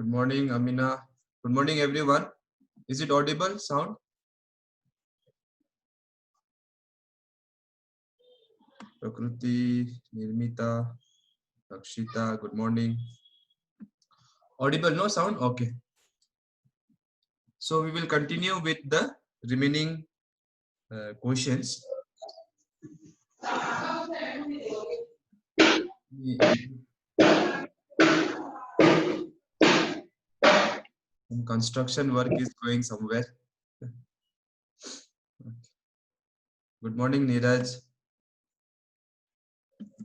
Good morning, Amina. Good morning, everyone. Is it audible sound? Prakruti, Nirmita, Rakshita, good morning. Audible, no sound? Okay. So we will continue with the remaining questions. Some construction work is going somewhere. Good morning, Neeraj.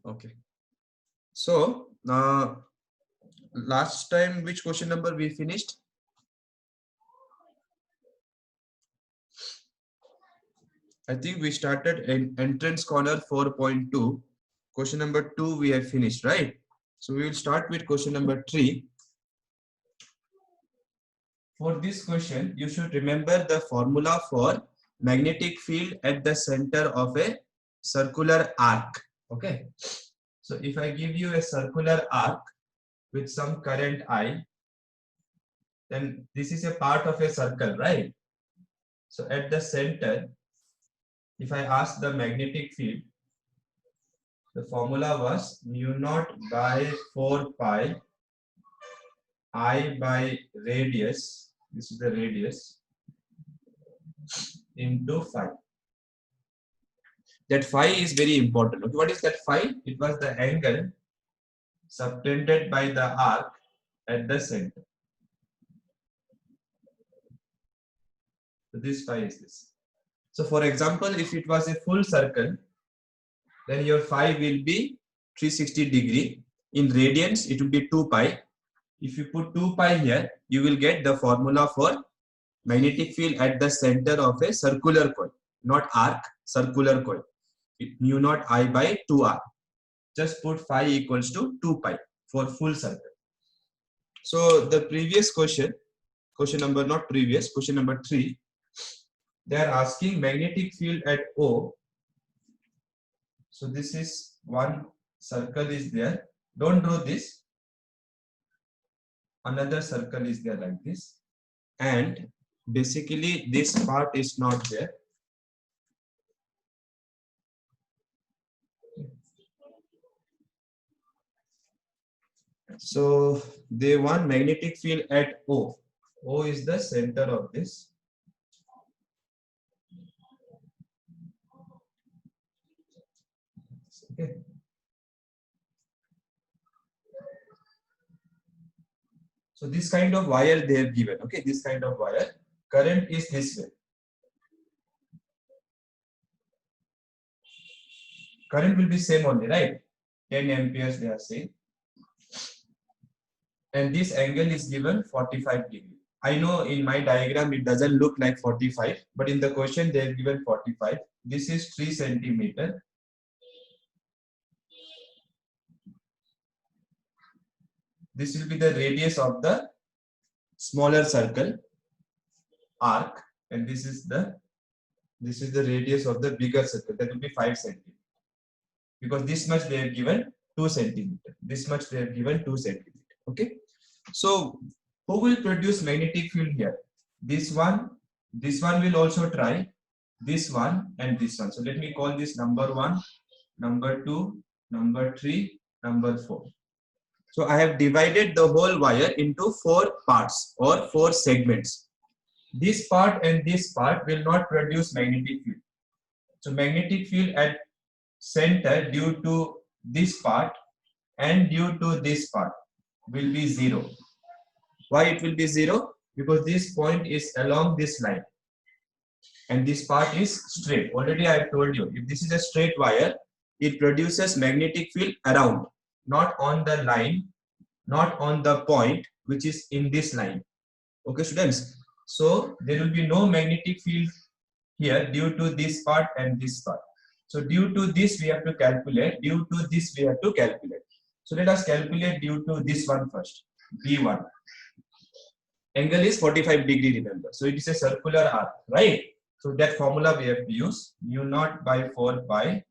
Okay. So last time, which question number we finished? I think we started in entrance corner 4.2. Question number 2 we have finished, right? So we will start with question number 3. For this question, you should remember the formula for magnetic field at the center of a circular arc. Okay. So if I give you a circular arc with some current I, then this is a part of a circle, right? So at the center, if I ask the magnetic field, the formula was mu naught by 4 pi I by radius, this is the radius, into phi. That phi is very important. Okay, what is that phi? It was the angle subtended by the arc at the center. So this phi is this. So for example, if it was a full circle, then your phi will be 360 degree. In radians, it will be 2 pi. If you put 2 pi here, you will get the formula for magnetic field at the center of a circular coil, not arc, circular coil. Mu naught I by 2r. Just put phi equals to 2 pi for full circle. So the previous question number, not previous, question number 3, they are asking magnetic field at O. So this is one circle is there. Don't draw this. Another circle is there like this. And basically this part is not there. So they want magnetic field at O. O is the center of this. Okay. So this kind of wire they have given. Okay, this kind of wire. Current is this way. Current will be same only, right? 10 amperes they are saying. And this angle is given 45 degree. I know in my diagram it doesn't look like 45, but in the question they have given 45. This is 3 centimeter. This will be the radius of the smaller circle arc, and this is the radius of the bigger circle, that will be 5 centimeter. Because this much they have given 2 centimeter. This much they have given 2 centimeter. Okay. So who will produce magnetic field here? This one will also try, this one and this one. So let me call this number 1, number 2, number 3, number 4. So I have divided the whole wire into 4 parts or 4 segments. This part and this part will not produce magnetic field. So magnetic field at center due to this part and due to this part will be 0. Why it will be 0? Because this point is along this line and this part is straight. Already I have told you, if this is a straight wire, it produces magnetic field around, not on the line, not on the point which is in this line. Okay, students. So there will be no magnetic field here due to this part and this part. So due to this we have to calculate, due to this we have to calculate. So let us calculate due to this one first, B1. Angle is 45 degree, remember. So it is a circular arc, right? So that formula we have to use, mu naught by 4 pi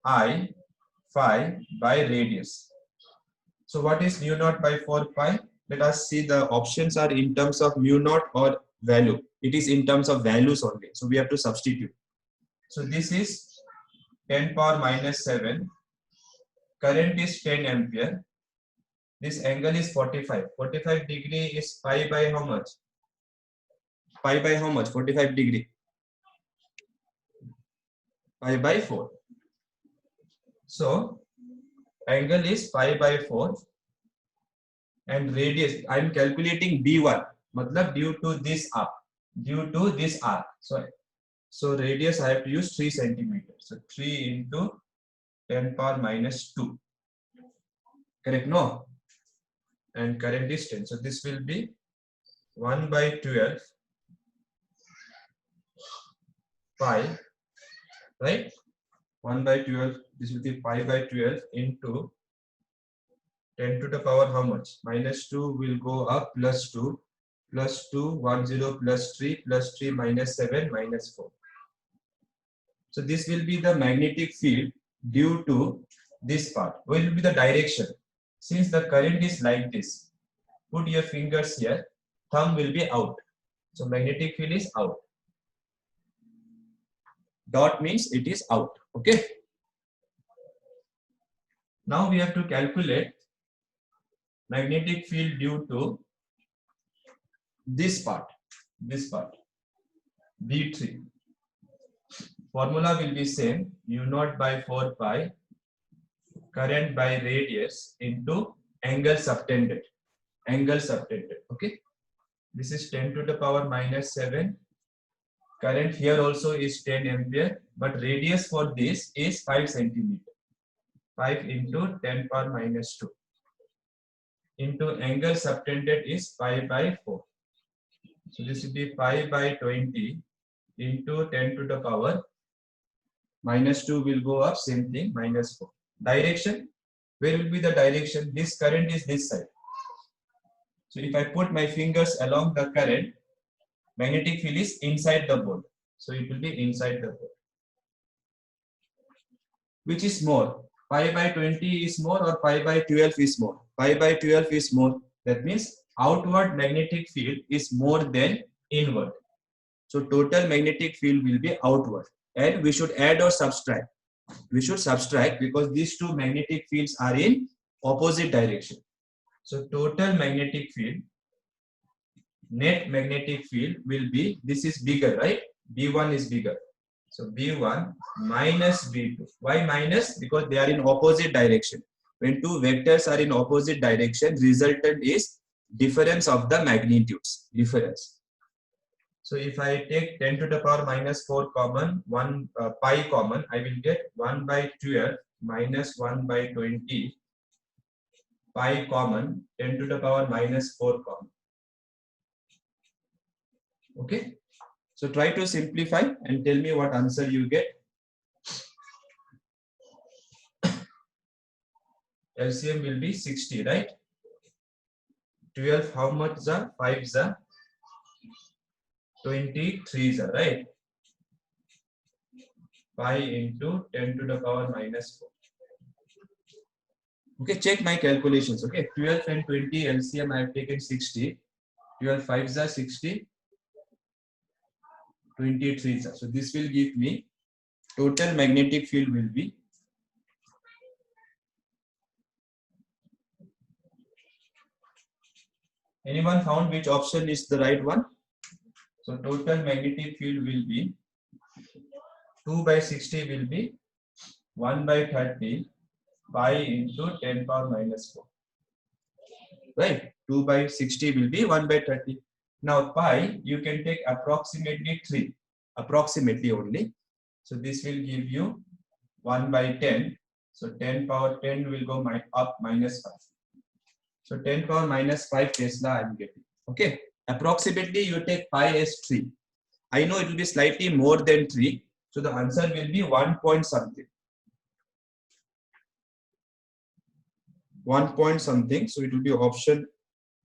I phi by radius. So what is mu naught by 4 pi? Let us see, the options are in terms of mu naught or value. It is in terms of values only. So we have to substitute. So this is 10 power minus 7. Current is 10 ampere. This angle is 45. 45 degree is pi by how much? Pi by how much? 45 degree. Pi by 4. So angle is pi by 4. And radius, I am calculating d1. Matlab due to this arc. Due to this arc. So radius I have to use 3 centimeters. So 3 into 10 power minus 2. Correct? No? And current is 10. So this will be 1 by 12 pi, right? 1 by 12, this will be pi by 12 into 10 to the power how much? Minus 2 will go up, plus 2, 1, 0, plus 3 minus 7, minus 4. So this will be the magnetic field due to this part. What will be the direction? Since the current is like this, put your fingers here, thumb will be out. So magnetic field is out. Dot means it is out. Okay. Now we have to calculate magnetic field due to this part, B3. Formula will be same, mu naught by 4 pi, current by radius into angle subtended. Okay. This is 10 to the power minus 7. Current here also is 10 ampere, but radius for this is 5 centimeter. 5 into 10 power minus 2 into angle subtended is pi by 4. So this will be pi by 20 into 10 to the power minus 2 will go up, same thing, minus 4. Direction, where will be the direction? This current is this side. So if I put my fingers along the current, magnetic field is inside the board. So it will be inside the board. Which is more? Pi by 20 is more or pi by 12 is more? Pi by 12 is more. That means outward magnetic field is more than inward. So total magnetic field will be outward. And we should add or subtract. We should subtract because these two magnetic fields are in opposite direction. So total magnetic field, net magnetic field will be, this is bigger, right? B1 is bigger. So B1 minus B2. Why minus? Because they are in opposite direction. When two vectors are in opposite direction, resultant is difference of the magnitudes. Difference. So if I take 10 to the power minus 4 common, 1 pi common, I will get 1 by 12 minus 1 by 20 pi common, 10 to the power minus 4 common. Okay. So try to simplify and tell me what answer you get. LCM will be 60, right? 12, how much is 5 is 23 is right? Pi into 10 to the power minus 4. Okay, check my calculations. Okay, 12 and 20 LCM I have taken 60. 12 5 is 60. 23 is. So this will give me total magnetic field will be anyone found which option is the right one? So total magnetic field will be 2 by 60 will be 1 by 30 pi into 10 power minus 4. Right? 2 by 60 will be 1 by 30. Now pi you can take approximately 3. Approximately only. So this will give you 1 by 10. So 10 power 10 will go up minus 5. So 10 power minus 5 Tesla I am getting. Okay. Approximately you take pi as 3. I know it will be slightly more than 3. So the answer will be 1 point something. 1 point something. So it will be option,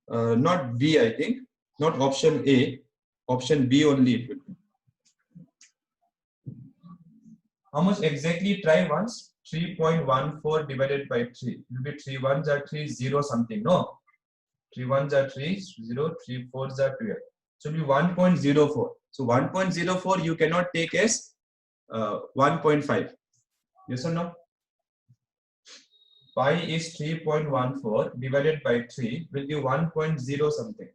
not B, I think. Not option A. Option B only it will be. How much exactly? Try once. 3.14 divided by 3. It will be 3 1s are 3, 0 something. No. 3 1s are 3, 0, 3 4s are 12. So it will be 1.04. So 1.04 you cannot take as 1.5. Yes or no? Pi is 3.14 divided by 3 will be 1.0 something.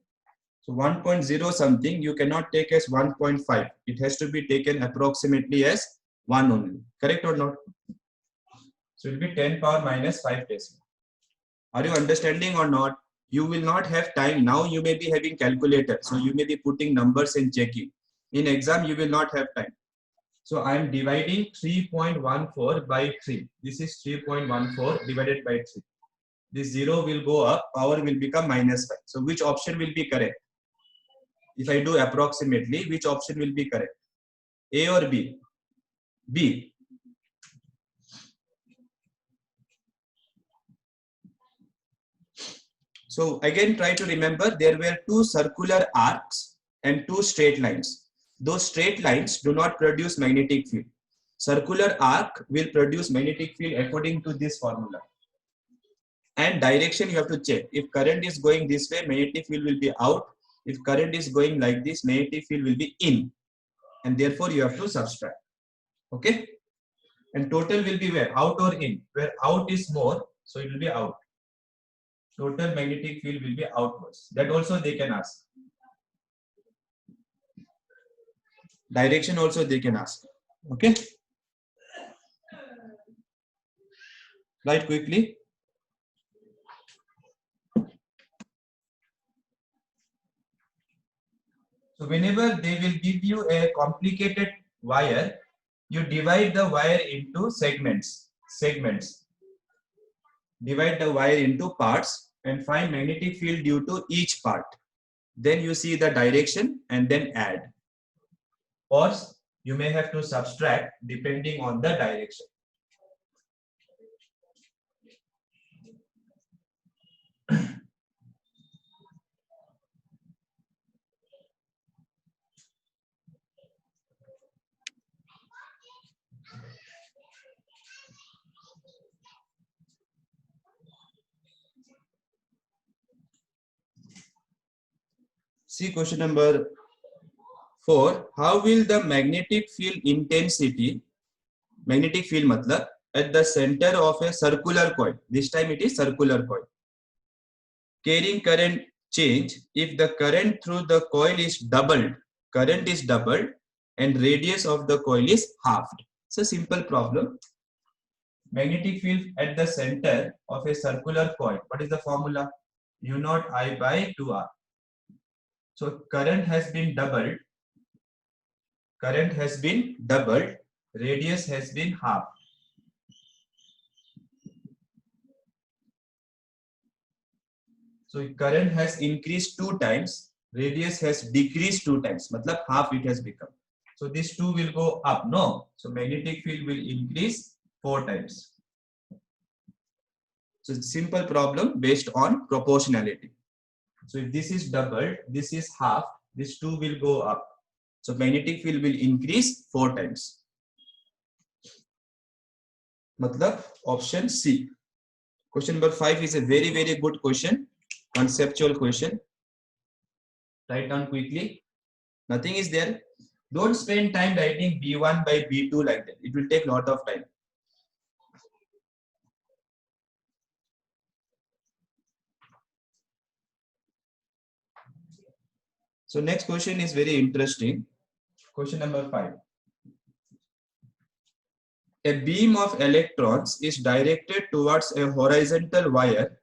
So 1.0 something you cannot take as 1.5. It has to be taken approximately as 1 only. Correct or not? So it will be 10 power minus 5 decimal. Are you understanding or not? You will not have time. Now you may be having calculator. So you may be putting numbers and checking. In exam, you will not have time. So I am dividing 3.14 by 3. This is 3.14 divided by 3. This 0 will go up, power will become minus 5. So which option will be correct? If I do approximately, which option will be correct? A or B? B. So again, try to remember there were two circular arcs and two straight lines. Those straight lines do not produce magnetic field. Circular arc will produce magnetic field according to this formula. And direction you have to check. If current is going this way, magnetic field will be out. If current is going like this, magnetic field will be in. And therefore you have to subtract. Okay? And total will be where? Out or in? Where out is more, so it will be out. Total magnetic field will be outwards. That also they can ask. Direction also they can ask. Okay? Write quickly. So whenever they will give you a complicated wire, you divide the wire into segments. Divide the wire into parts and find magnetic field due to each part. Then you see the direction and then add. Or you may have to subtract depending on the direction. See question number 4. How will the magnetic field intensity, magnetic field matlab, at the center of a circular coil, this time it is circular coil, carrying current change if the current through the coil is doubled, current is doubled and radius of the coil is halved. It's a simple problem. Magnetic field at the center of a circular coil. What is the formula? U naught I by 2R. So current has been doubled. Current has been doubled. Radius has been halved. So current has increased 2 times. Radius has decreased 2 times. Matlab half it has become. So this 2 will go up. No. So magnetic field will increase 4 times. So it's a simple problem based on proportionality. So if this is doubled, this is half, this 2 will go up. So magnetic field will increase 4 times. Matlab option C. Question number 5 is a very, very good question. Conceptual question. Write down quickly. Nothing is there. Don't spend time writing B1 by B2 like that. It will take a lot of time. So next question is very interesting. Question number 5. A beam of electrons is directed towards a horizontal wire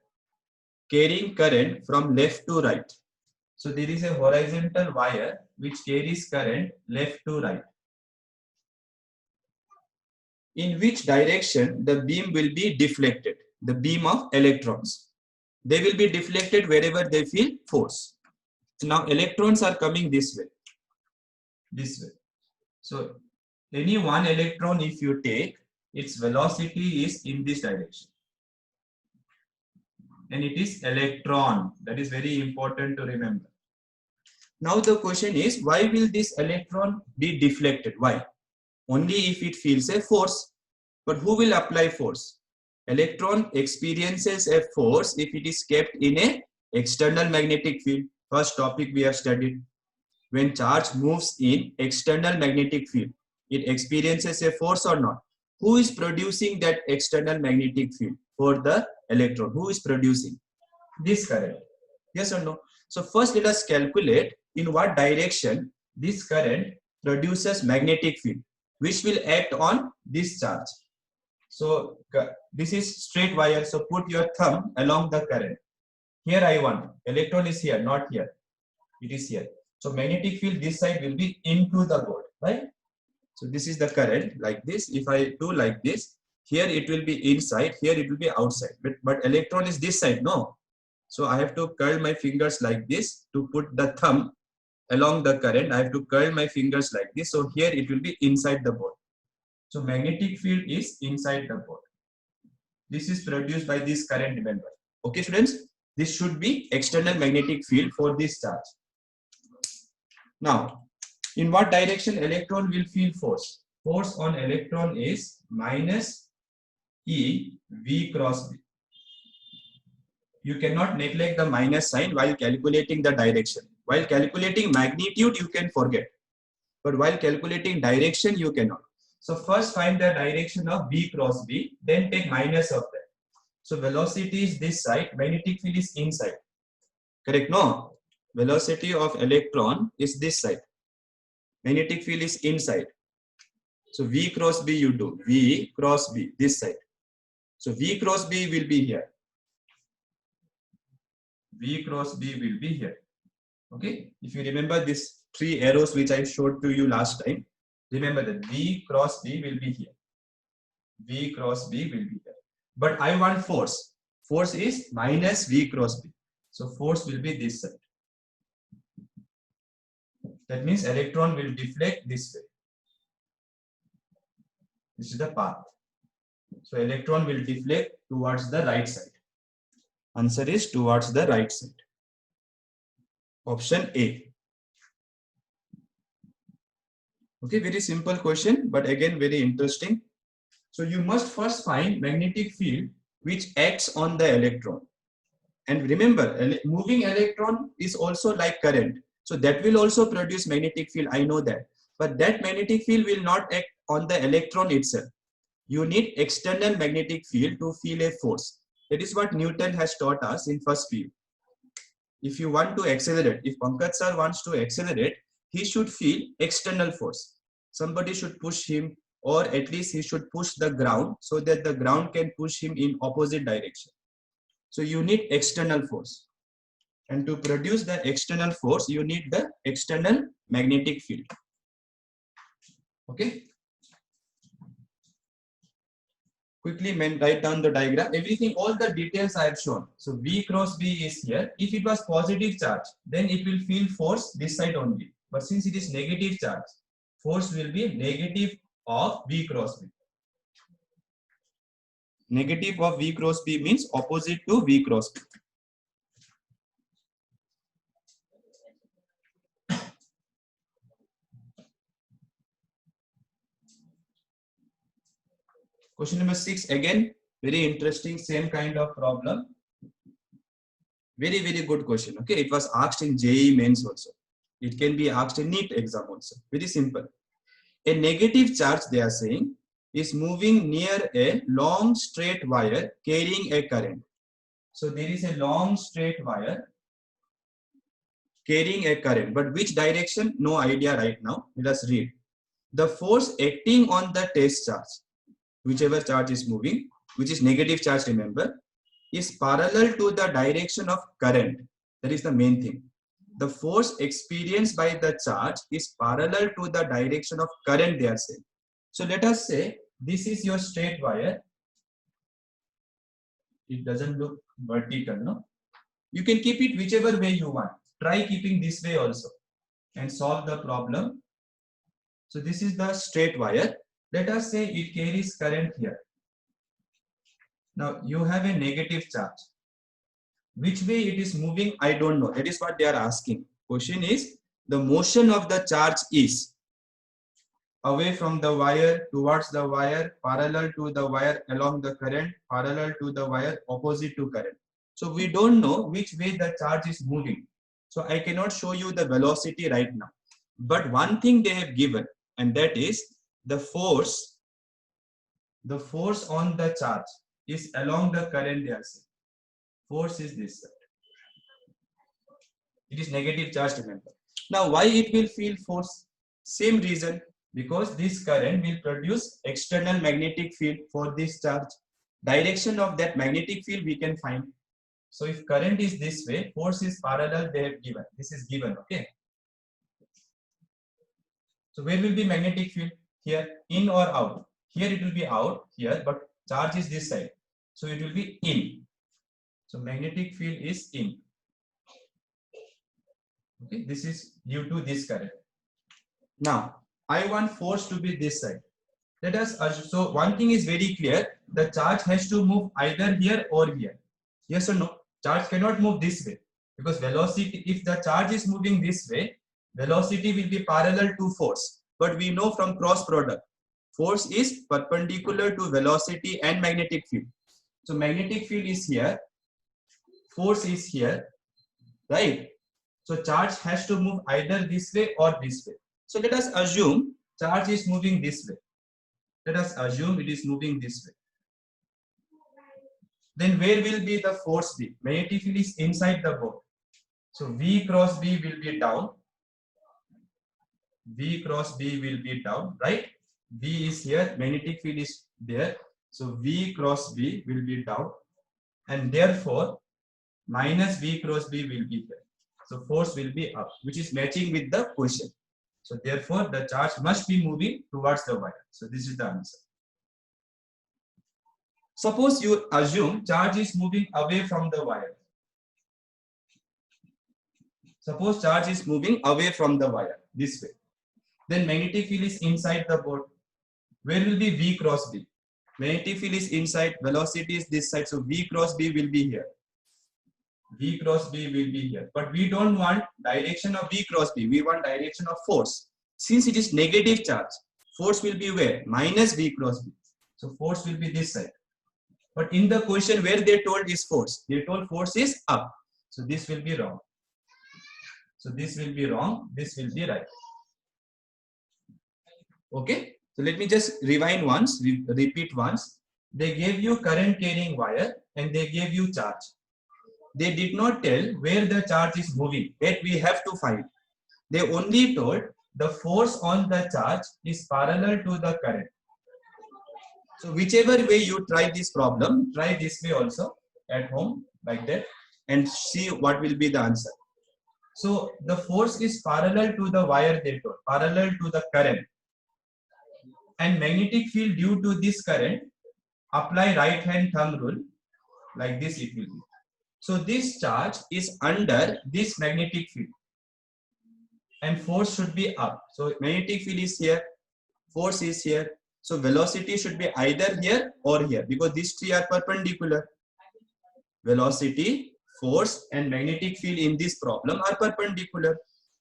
carrying current from left to right. So there is a horizontal wire which carries current left to right. In which direction the beam will be deflected? The beam of electrons. They will be deflected wherever they feel force. So now electrons are coming this way. This way. So any one electron if you take, its velocity is in this direction. And it is electron. That is very important to remember. Now the question is, why will this electron be deflected? Why? Only if it feels a force. But who will apply force? Electron experiences a force if it is kept in a external magnetic field. First topic we have studied. When charge moves in external magnetic field, it experiences a force or not? Who is producing that external magnetic field for the electron? Who is producing this current? Yes or no? So first let us calculate in what direction this current produces magnetic field, which will act on this charge. So this is straight wire. So put your thumb along the current. Here I want. Electron is here, not here. It is here. So magnetic field this side will be into the board, right? So this is the current like this. If I do like this, here it will be inside, here it will be outside. But electron is this side, no? So I have to curl my fingers like this to put the thumb along the current. I have to curl my fingers like this. So here it will be inside the board. So magnetic field is inside the board. This is produced by this current, remember. Okay, students? This should be external magnetic field for this charge. Now, in what direction electron will feel force? Force on electron is minus E V cross B. You cannot neglect the minus sign while calculating the direction. While calculating magnitude, you can forget. But while calculating direction, you cannot. So first find the direction of V cross B, then take minus of that. So velocity is this side, magnetic field is inside. Correct? No? Velocity of electron is this side. Magnetic field is inside. So V cross B you do. V cross B, this side. So V cross B will be here. V cross B will be here. Okay? If you remember these three arrows which I showed to you last time, remember that V cross B will be here. V cross B will be here. But I want force. Force is minus V cross B. So force will be this side. That means electron will deflect this way. This is the path. So electron will deflect towards the right side. Answer is towards the right side. Option A. Okay, very simple question, but again very interesting. So you must first find magnetic field which acts on the electron. And remember, moving electron is also like current. So that will also produce magnetic field, I know that. But that magnetic field will not act on the electron itself. You need external magnetic field to feel a force. That is what Newton has taught us in first PU. If you want to accelerate, if Pankaj sir wants to accelerate, he should feel external force. Somebody should push him, or at least he should push the ground so that the ground can push him in opposite direction. So you need external force. And to produce the external force, you need the external magnetic field. Okay. Quickly write down the diagram. Everything, all the details I have shown. So V cross B is here. If it was positive charge, then it will feel force this side only. But since it is negative charge, force will be negative of V cross B. Negative of V cross B means opposite to V cross B. Question number 6, again, very interesting, same kind of problem. Very, very good question. Okay, it was asked in JEE mains also. It can be asked in NEET exam also. Very simple. A negative charge, they are saying, is moving near a long straight wire carrying a current. So there is a long straight wire carrying a current, but which direction? No idea right now. Let us read. The force acting on the test charge, whichever charge is moving, which is negative charge, remember, is parallel to the direction of current. That is the main thing. The force experienced by the charge is parallel to the direction of current, they are saying. So let us say this is your straight wire. It doesn't look vertical, no? You can keep it whichever way you want. Try keeping this way also and solve the problem. So this is the straight wire. Let us say it carries current here. Now you have a negative charge. Which way it is moving, I don't know. That is what they are asking. Question is, the motion of the charge is away from the wire, towards the wire, parallel to the wire, along the current, parallel to the wire, opposite to current. So we don't know which way the charge is moving. So I cannot show you the velocity right now. But one thing they have given, and that is the force on the charge is along the current, they are saying. Force is this side. It is negative charge, remember. Now why it will feel force? Same reason, because this current will produce external magnetic field for this charge. Direction of that magnetic field we can find. So if current is this way, force is parallel, they have given. This is given, okay? So where will be magnetic field? Here, in or out? Here it will be out, here, but charge is this side. So it will be in. So magnetic field is in. Okay, this is due to this current. Now, I want force to be this side. Let us assume, so one thing is very clear, the charge has to move either here or here. Yes or no? Charge cannot move this way, because velocity, if the charge is moving this way, velocity will be parallel to force. But we know from cross product, force is perpendicular to velocity and magnetic field. So magnetic field is here, force is here, right? So charge has to move either this way or this way. So let us assume charge is moving this way. Let us assume it is moving this way. Then where will be the force be? Magnetic field is inside the board. So V cross B will be down. V cross B will be down, right? V is here, magnetic field is there. So V cross B will be down. And therefore, minus V cross B will be here. So force will be up, which is matching with the question. So therefore, the charge must be moving towards the wire. So this is the answer. Suppose you assume charge is moving away from the wire. Suppose charge is moving away from the wire this way. Then magnetic field is inside the board. Where will be V cross B? Magnetic field is inside, velocity is this side. So V cross B will be here. V cross B will be here. But we don't want direction of V cross B. We want direction of force. Since it is negative charge, force will be where? Minus V cross B. So force will be this side. But in the question where they told is force, they told force is up. So this will be wrong. So this will be wrong. This will be right. Okay. So let me just rewind once, repeat once. They gave you current carrying wire and they gave you charge. They did not tell where the charge is moving. That we have to find. They only told the force on the charge is parallel to the current. So whichever way you try this problem, try this way also at home like that and see what will be the answer. So the force is parallel to the wire, they told, parallel to the current. And magnetic field due to this current, apply right hand thumb rule, like this it will be. So this charge is under this magnetic field and force should be up. So magnetic field is here, force is here. So velocity should be either here or here because these three are perpendicular. Velocity, force and magnetic field in this problem are perpendicular,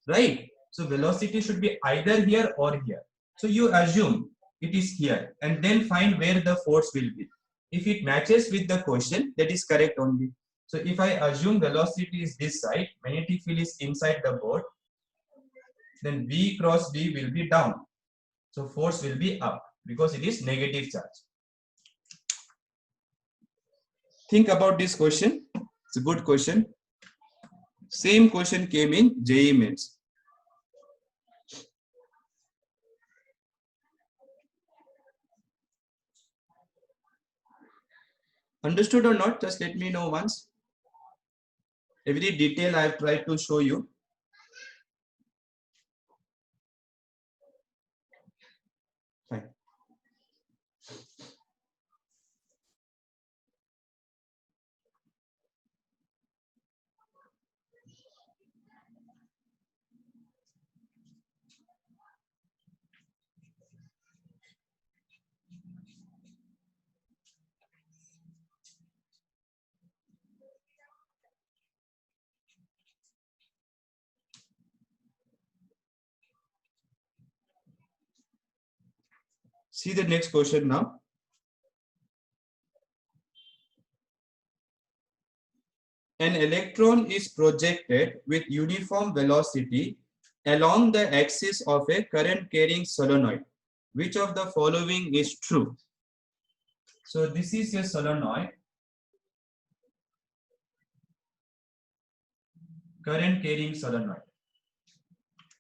right? So velocity should be either here or here. So you assume it is here and then find where the force will be. If it matches with the question, that is correct only. So if I assume velocity is this side, magnetic field is inside the board, then V cross B will be down. So force will be up because it is negative charge. Think about this question. It's a good question. Same question came in JEE Mains. Understood or not? Just let me know once. Every detail I have tried to show you. Fine. See the next question now. An electron is projected with uniform velocity along the axis of a current carrying solenoid. Which of the following is true? So this is a solenoid, current carrying solenoid.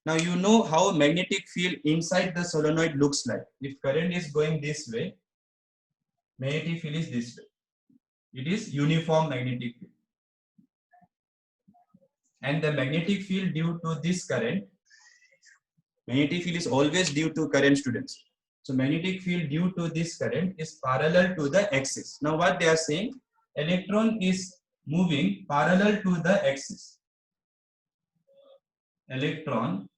Now you know how magnetic field inside the solenoid looks like. If current is going this way, magnetic field is this way. It is uniform magnetic field. And the magnetic field due to this current, magnetic field is always due to current, students. So magnetic field due to this current is parallel to the axis. Now what they are saying, electron is moving parallel to the axis. Electron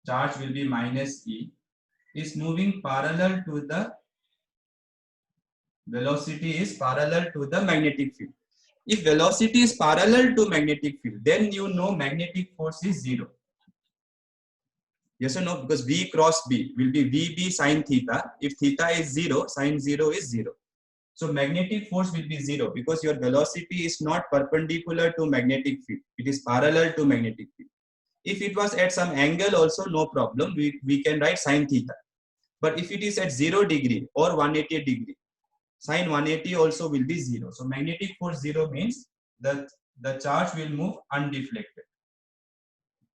charge will be minus E, is moving parallel to the velocity is parallel to the magnetic field. If velocity is parallel to magnetic field, then you know magnetic force is 0. Yes or no? Because V cross B will be VB sine theta. If theta is 0, sine 0 is 0. So magnetic force will be 0 because your velocity is not perpendicular to magnetic field. It is parallel to magnetic field. If it was at some angle also, no problem. We can write sine theta. But if it is at 0 degree or 180 degree, sine 180 also will be 0. So magnetic force 0 means that the charge will move undeflected.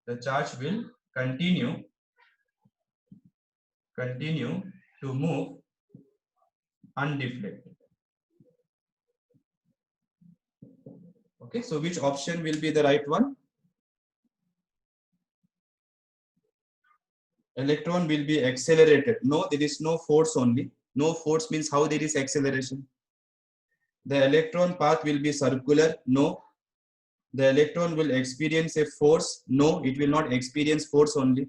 The charge will continue to move undeflected. Okay, so which option will be the right one? Electron will be accelerated. No, there is no force only. No force means how there is acceleration. The electron path will be circular. No. The electron will experience a force. No, it will not experience force only.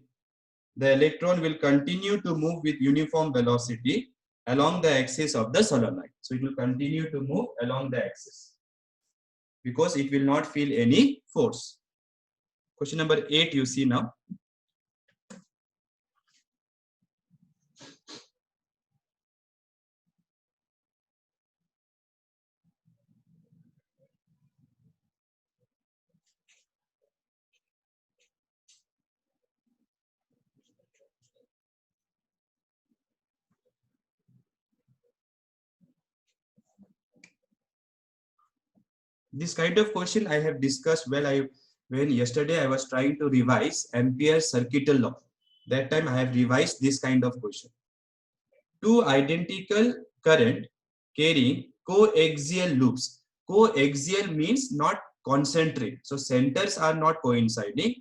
The electron will continue to move with uniform velocity along the axis of the solenoid. So it will continue to move along the axis because it will not feel any force. Question number 8 you see now. This kind of question I have discussed when yesterday I was trying to revise Ampere's circuital law. That time I have revised this kind of question. Two identical current carrying coaxial loops. Coaxial means not concentric. So centers are not coinciding.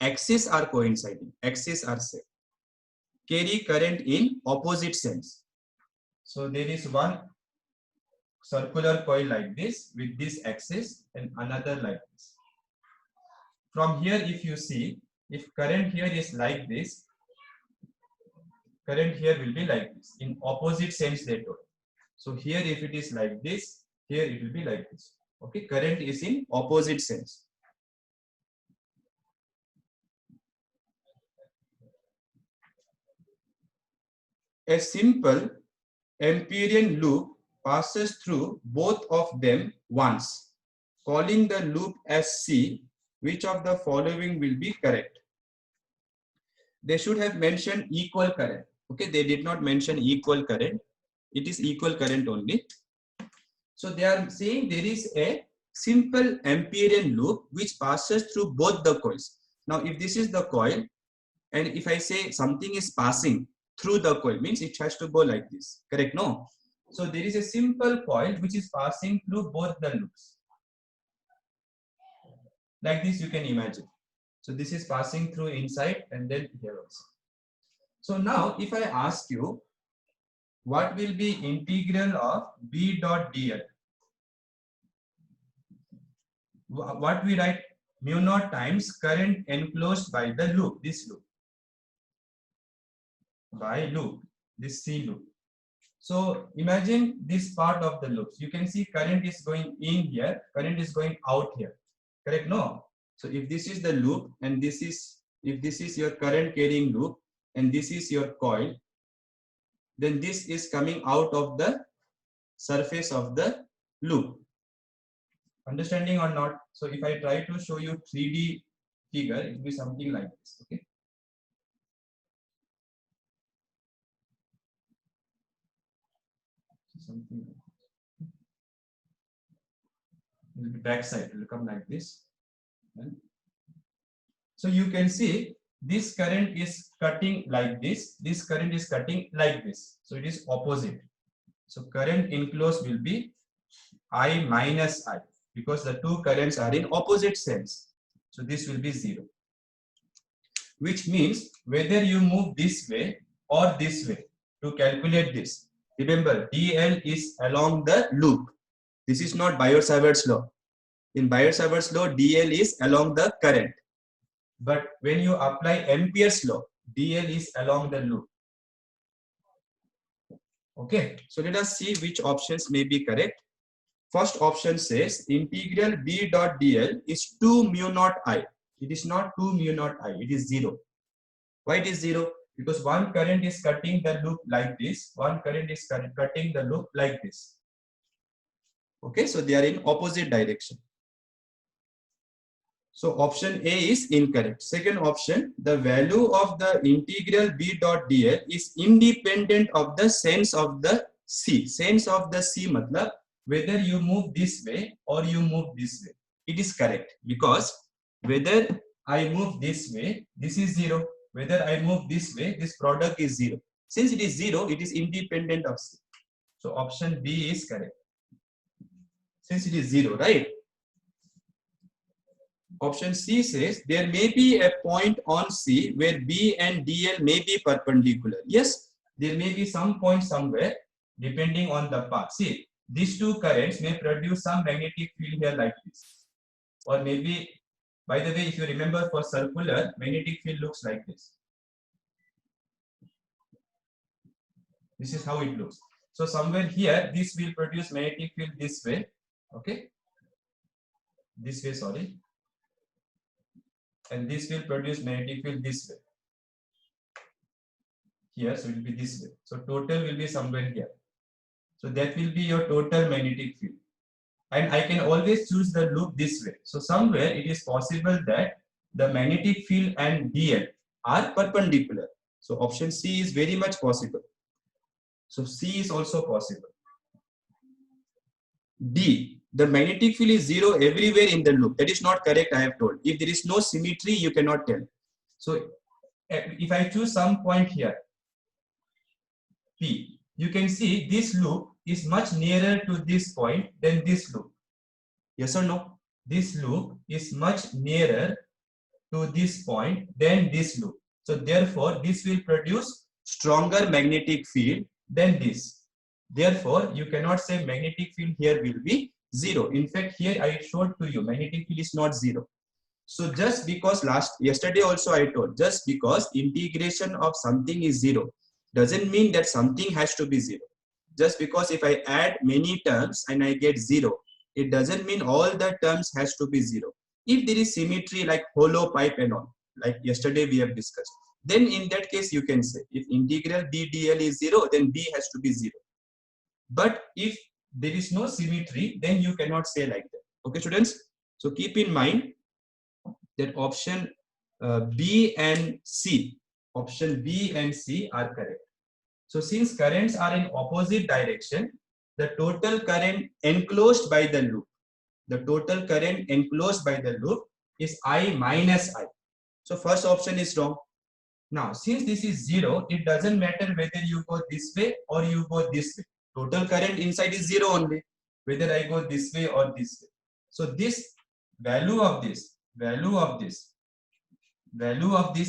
Axes are coinciding. Axes are same. Carry current in opposite sense. So there is one circular coil like this with this axis and another like this. From here if you see, if current here is like this, current here will be like this in opposite sense they told. So here if it is like this, here it will be like this. Okay, current is in opposite sense. A simple Amperian loop passes through both of them once. Calling the loop as C, which of the following will be correct? They should have mentioned equal current. Okay, they did not mention equal current. It is equal current only. So they are saying there is a simple Amperian loop which passes through both the coils. Now, if this is the coil, and if I say something is passing through the coil, means it has to go like this. Correct? No. So there is a simple coil which is passing through both the loops. Like this, you can imagine. So this is passing through inside and then here also. So now, if I ask you, what will be integral of B dot dl? What we write? Mu naught times current enclosed by the loop, this loop. By loop, this C loop. So imagine this part of the loops. You can see current is going in here, current is going out here. Correct? No. So if this is the loop and this is if this is your current carrying loop and this is your coil, then this is coming out of the surface of the loop. Understanding or not? So if I try to show you 3D figure, it will be something like this. Okay. Something like this. It will be back side. It will come like this. And so you can see this current is cutting like this. This current is cutting like this. So it is opposite. So current enclosed will be I minus I, because the two currents are in opposite sense. So this will be 0. Which means whether you move this way or this way to calculate this. Remember, DL is along the loop. This is not Biot-Savart's law. In Biot-Savart's law, DL is along the current. But when you apply Ampere's law, DL is along the loop. Okay, so let us see which options may be correct. First option says integral B dot DL is 2 mu naught I. It is not 2 mu naught I, it is 0. Why it is 0? Because one current is cutting the loop like this, one current is cutting the loop like this. Okay, so they are in opposite direction. So option A is incorrect. Second option, the value of the integral B dot DL is independent of the sense of the C. Sense of the C matlab whether you move this way or you move this way. It is correct because whether I move this way, this is 0. Whether I move this way, this product is 0. Since it is 0, it is independent of C. So option B is correct. Since it is 0, right? Option C says there may be a point on C where B and DL may be perpendicular. Yes, there may be some point somewhere depending on the path. See, these two currents may produce some magnetic field here like this. Or maybe, by the way, if you remember for circular, magnetic field looks like this. This is how it looks. So somewhere here, this will produce magnetic field this way. Okay. This way, sorry. And this will produce magnetic field this way. Here, so it will be this way. So total will be somewhere here. So that will be your total magnetic field. And I can always choose the loop this way. So somewhere it is possible that the magnetic field and DL are perpendicular. So option C is very much possible. So C is also possible. D, the magnetic field is 0 everywhere in the loop. That is not correct, I have told. If there is no symmetry, you cannot tell. So if I choose some point here, P, you can see this loop is much nearer to this point than this loop. Yes or no? This loop is much nearer to this point than this loop. So therefore, this will produce stronger magnetic field than this. Therefore, you cannot say magnetic field here will be 0. In fact, here I showed to you magnetic field is not 0. So just because yesterday also I told, just because integration of something is 0 doesn't mean that something has to be 0. Just because if I add many terms and I get 0, it doesn't mean all the terms has to be 0. If there is symmetry like hollow pipe and all, like yesterday we have discussed, then in that case you can say if integral B dl is 0, then B has to be 0. But if there is no symmetry, then you cannot say like that. Okay, students? So keep in mind that option B and C are correct. So since currents are in opposite direction, the total current enclosed by the loop, is I minus I. So first option is wrong. Now, since this is 0, it doesn't matter whether you go this way or you go this way. Total current inside is 0 only, whether I go this way or this way. So this value of this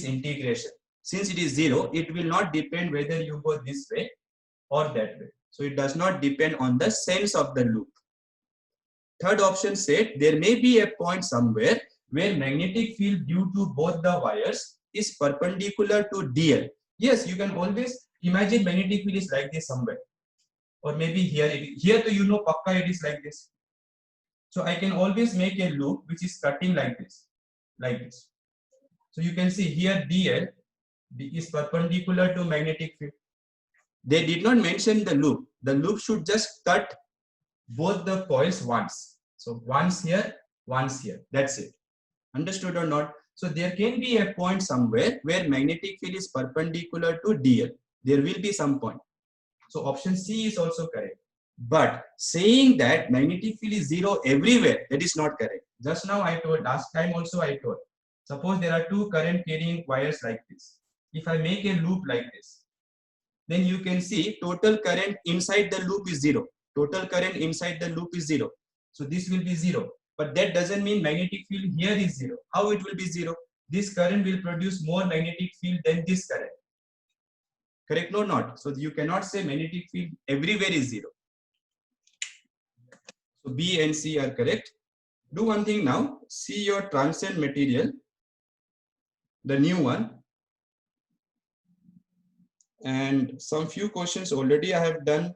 integration, since it is 0, it will not depend whether you go this way or that way. So it does not depend on the sense of the loop. Third option said there may be a point somewhere where magnetic field due to both the wires is perpendicular to DL. Yes, you can always imagine magnetic field is like this somewhere. Or maybe here, here to pakka it is like this. So I can always make a loop which is cutting like this. So you can see here dl is perpendicular to magnetic field. They did not mention the loop. The loop should just cut both the coils once. So once here, once here. That's it. Understood or not? So there can be a point somewhere where magnetic field is perpendicular to dl. There will be some point. So option C is also correct. But saying that magnetic field is zero everywhere, that is not correct. Just now I told, last time also I told. Suppose there are two current carrying wires like this. If I make a loop like this, then you can see total current inside the loop is zero. Total current inside the loop is zero. So this will be zero. But that doesn't mean magnetic field here is zero. How it will be zero? This current will produce more magnetic field than this current. Correct or not? So you cannot say magnetic field everywhere is zero. So B and C are correct. Do one thing now. See your transient material, the new one. And some few questions already I have done.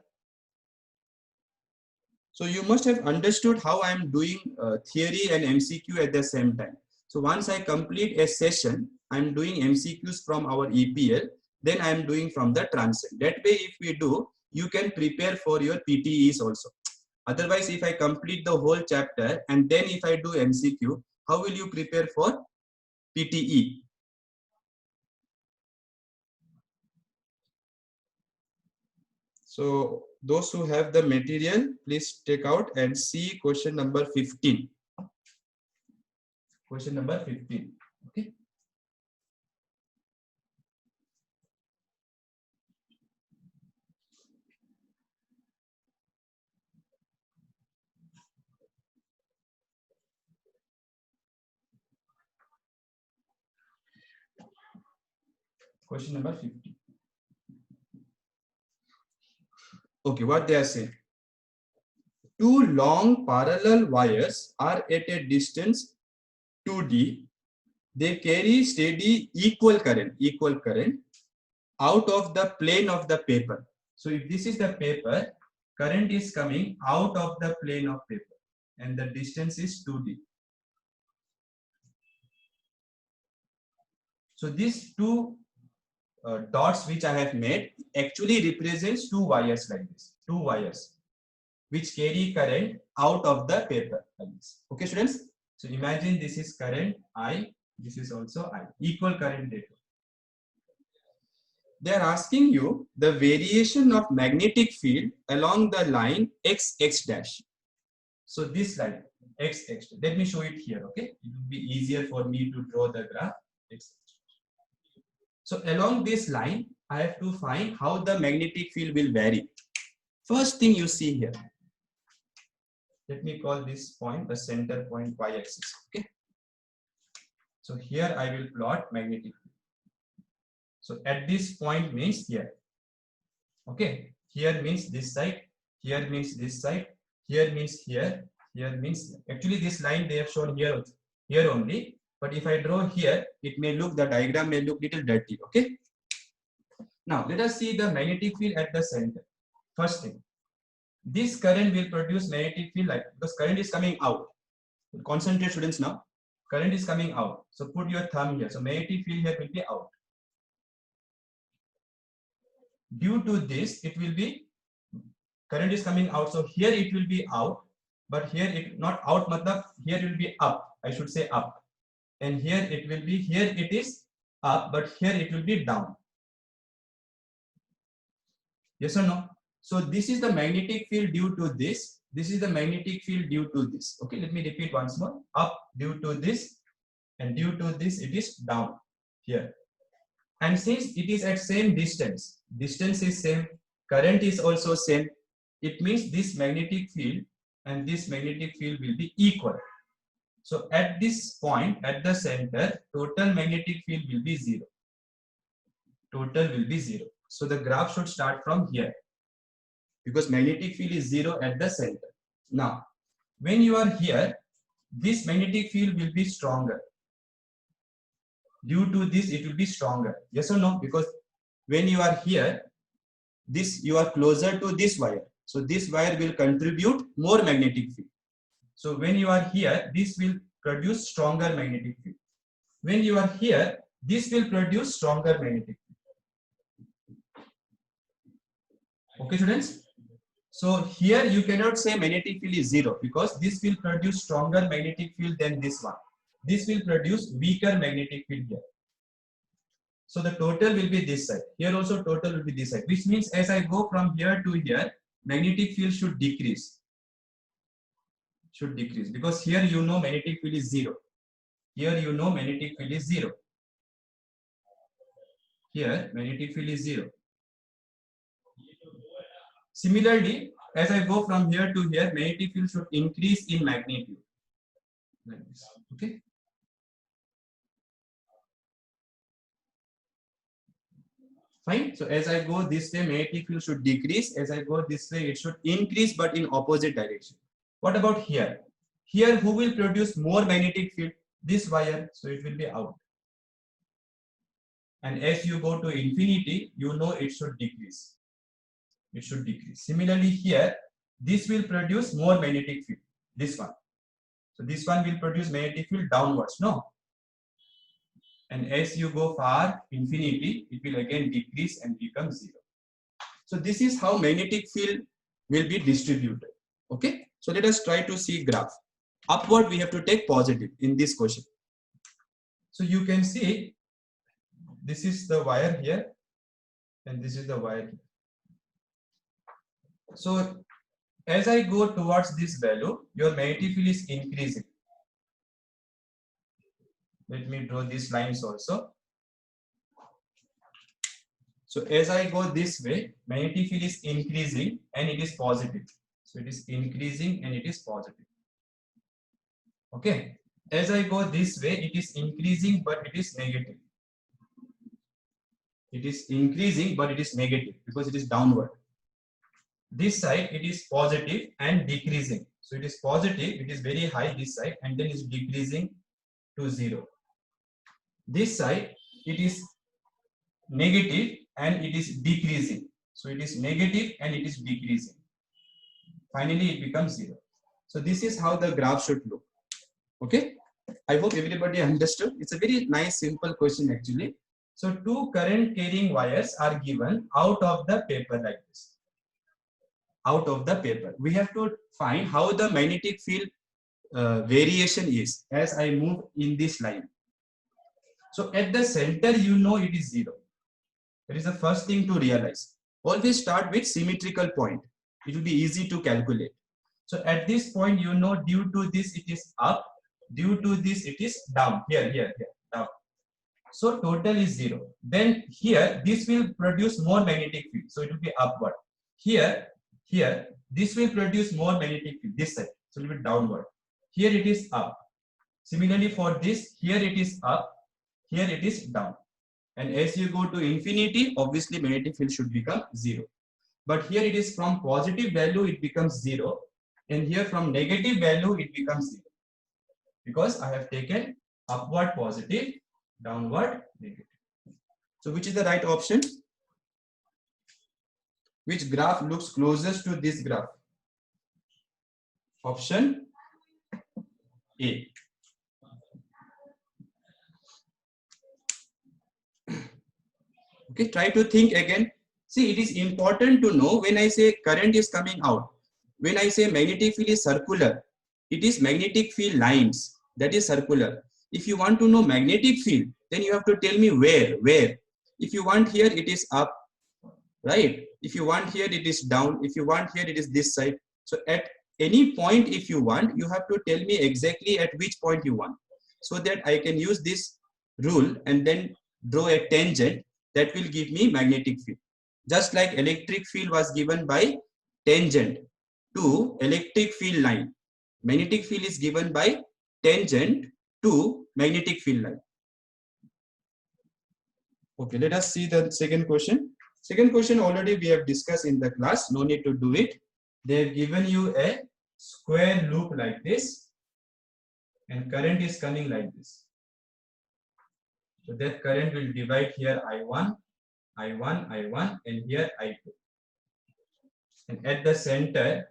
So you must have understood how I am doing theory and MCQ at the same time. So once I complete a session, I am doing MCQs from our EPL. Then I am doing from the transient. That way, if we do, you can prepare for your PTEs also. Otherwise, if I complete the whole chapter and then if I do MCQ, how will you prepare for PTE? So those who have the material, please take out and see question number 15. Question number 15. Okay. Question number 15. Okay, what they are saying. Two long parallel wires are at a distance 2D. They carry steady equal current out of the plane of the paper. So if this is the paper, current is coming out of the plane of paper and the distance is 2D. So these two dots which I have made actually represents two wires like this, two wires which carry current out of the paper like this. Okay, students? So imagine this is current I, this is also I, equal current data. They are asking you the variation of magnetic field along the line x dash. So this line x. Let me show it here. Okay, it will be easier for me to draw the graph x. So along this line, I have to find how the magnetic field will vary. First thing you see here. Let me call this point the center point y-axis. Okay. So here I will plot magnetic field. So at this point means here. Okay. Here means this side. Here means this side. Here means here. Here means here. Actually this line they have shown here only. But if I draw here, it may look, the diagram may look little dirty. Okay. Now let us see the magnetic field at the center. First thing, this current will produce magnetic field like, because current is coming out. Concentrate students now. Current is coming out. So put your thumb here. So magnetic field here will be out. Due to this, it will be, current is coming out. So here it will be out, but here it not out, matlab here it will be up. I should say up. And here it will be, here it is up, but here it will be down. Yes or no? So this is the magnetic field due to this. This is the magnetic field due to this. Okay, let me repeat once more. Up due to this, and due to this it is down here. And since it is at same distance, distance is same, current is also same, it means this magnetic field and this magnetic field will be equal. So at this point, at the center, total magnetic field will be zero. Total will be zero. So the graph should start from here, because magnetic field is zero at the center. Now, when you are here, this magnetic field will be stronger. Due to this, it will be stronger. Yes or no? Because when you are here, this you are closer to this wire. So this wire will contribute more magnetic field. So when you are here, this will produce stronger magnetic field. when you are here, this will produce stronger magnetic field. Okay, students? So here you cannot say magnetic field is 0 because this will produce stronger magnetic field than this one. This will produce weaker magnetic field here. So the total will be this side. Here also total will be this side, which means as I go from here to here, magnetic field should decrease. Should decrease because here you know magnetic field is 0. Here you know magnetic field is 0. Here magnetic field is 0. Similarly, as I go from here to here, magnetic field should increase in magnitude. Like this. Okay. Fine. So as I go this way, magnetic field should decrease. As I go this way, it should increase, but in opposite direction. What about here? Here, who will produce more magnetic field? This wire. So it will be out. And as you go to infinity, you know it should decrease. It should decrease. Similarly, here, this will produce more magnetic field. This one. So this one will produce magnetic field downwards. No. And as you go far infinity, it will again decrease and become 0. So this is how magnetic field will be distributed. Okay. So let us try to see graph. Upward we have to take positive in this question. So you can see this is the wire here and this is the wire here. So as I go towards this value, your magnetic field is increasing. Let me draw these lines also. So as I go this way, magnetic field is increasing and it is positive. So it is increasing and it is positive. Okay. As I go this way, it is increasing but it is negative. It is increasing but it is negative because it is downward. This side it is positive and decreasing. So it is positive, it is very high this side and then it is decreasing to 0. This side it is negative and it is decreasing. So it is negative and it is decreasing. Finally it becomes 0. So this is how the graph should look. Okay. I hope everybody understood. It's a very nice simple question actually. So two current carrying wires are given out of the paper like this. Out of the paper. We have to find how the magnetic field variation is as I move in this line. So at the center, you know it is 0. That is the first thing to realize. Always start with symmetrical point. It will be easy to calculate. So at this point, you know due to this it is up. Due to this it is down. Here, down. So total is 0. Then here, this will produce more magnetic field. So it will be upward. Here, this will produce more magnetic field. This side. So it will be downward. Here it is up. Similarly for this, here it is up. Here it is down. And as you go to infinity, obviously magnetic field should become 0. But here it is from positive value, it becomes 0. And here from negative value, it becomes 0. Because I have taken upward positive, downward negative. So which is the right option? Which graph looks closest to this graph? Option A. Okay, try to think again. See, it is important to know when I say current is coming out. When I say magnetic field is circular, it is magnetic field lines. That is circular. If you want to know magnetic field, then you have to tell me where. If you want here, it is up, right? If you want here, it is down. If you want here, it is this side. So at any point, if you want, you have to tell me exactly at which point you want, so that I can use this rule and then draw a tangent that will give me magnetic field. Just like electric field was given by tangent to electric field line. Magnetic field is given by tangent to magnetic field line. Okay, let us see the second question. Second question already we have discussed in the class. No need to do it. They have given you a square loop like this and current is coming like this. So that current will divide here I1, and here I2. And at the center,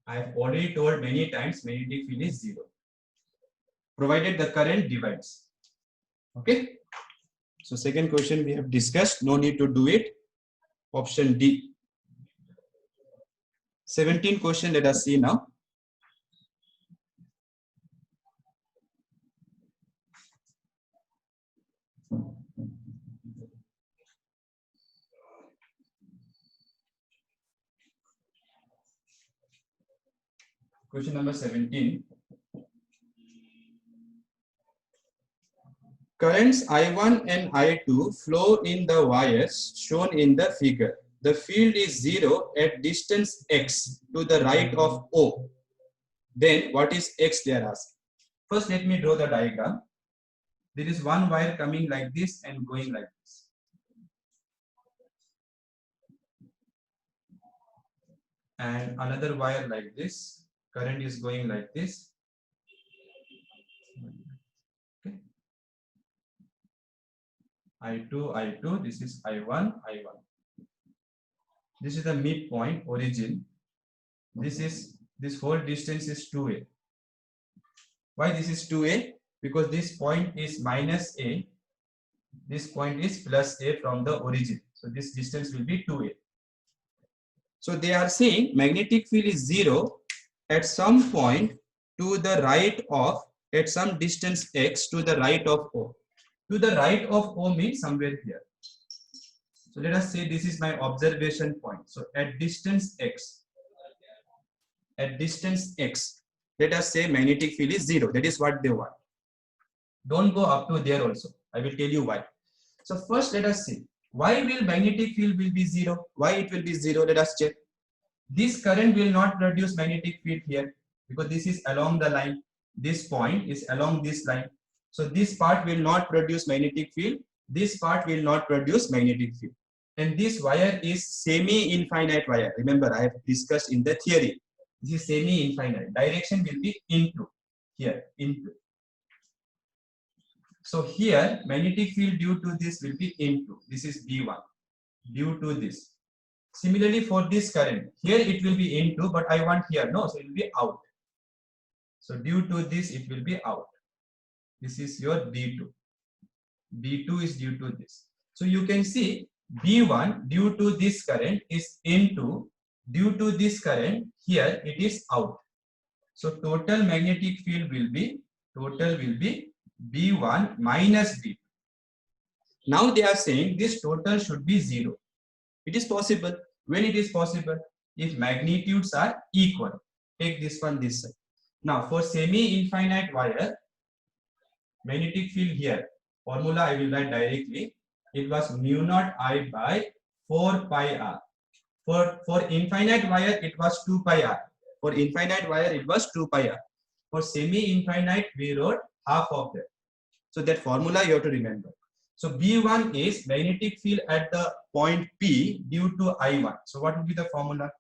I have already told many times magnetic field is 0, provided the current divides. Okay. So second question we have discussed, no need to do it. Option D. 17 question, let us see now. Question number 17. Currents I1 and I2 flow in the wires shown in the figure. The field is 0 at distance x to the right of O. Then what is x they are asking? First let me draw the diagram. There is one wire coming like this and going like this. And another wire like this. Current is going like this. Okay. I2, this is I1. This is the midpoint, origin. This whole distance is 2a. Why this is 2a? Because this point is minus a. This point is plus a from the origin. So this distance will be 2a. So they are saying magnetic field is 0 at some point to the right of, at some distance x to the right of O. To the right of O means somewhere here. So let us say this is my observation point. So at distance x, let us say magnetic field is 0. That is what they want. Don't go up to there also. I will tell you why. So first let us see. Why will magnetic field will be 0? Why it will be 0? Let us check. This current will not produce magnetic field here because this is along the line. This point is along this line. So this part will not produce magnetic field. This part will not produce magnetic field. And this wire is semi-infinite wire. Remember, I have discussed in the theory. This is semi-infinite. Direction will be into. Here, into. So here, magnetic field due to this will be into. This is B1. Due to this. Similarly, for this current, here it will be into, but I want here, no, so it will be out. So due to this, it will be out. This is your B2. B2 is due to this. So you can see B1 due to this current is into, due to this current, here it is out. So total magnetic field will be, B1 minus B2. Now they are saying this total should be 0. It is possible. When it is possible? If magnitudes are equal. Take this one this side. Now for semi-infinite wire, magnetic field here, formula I will write directly. It was mu naught I by 4 pi r. For infinite wire, it was 2 pi r. For infinite wire, it was 2 pi r. For semi-infinite, we wrote half of that. So that formula you have to remember. So B1 is magnetic field at the point P due to I1. So what will be the formula?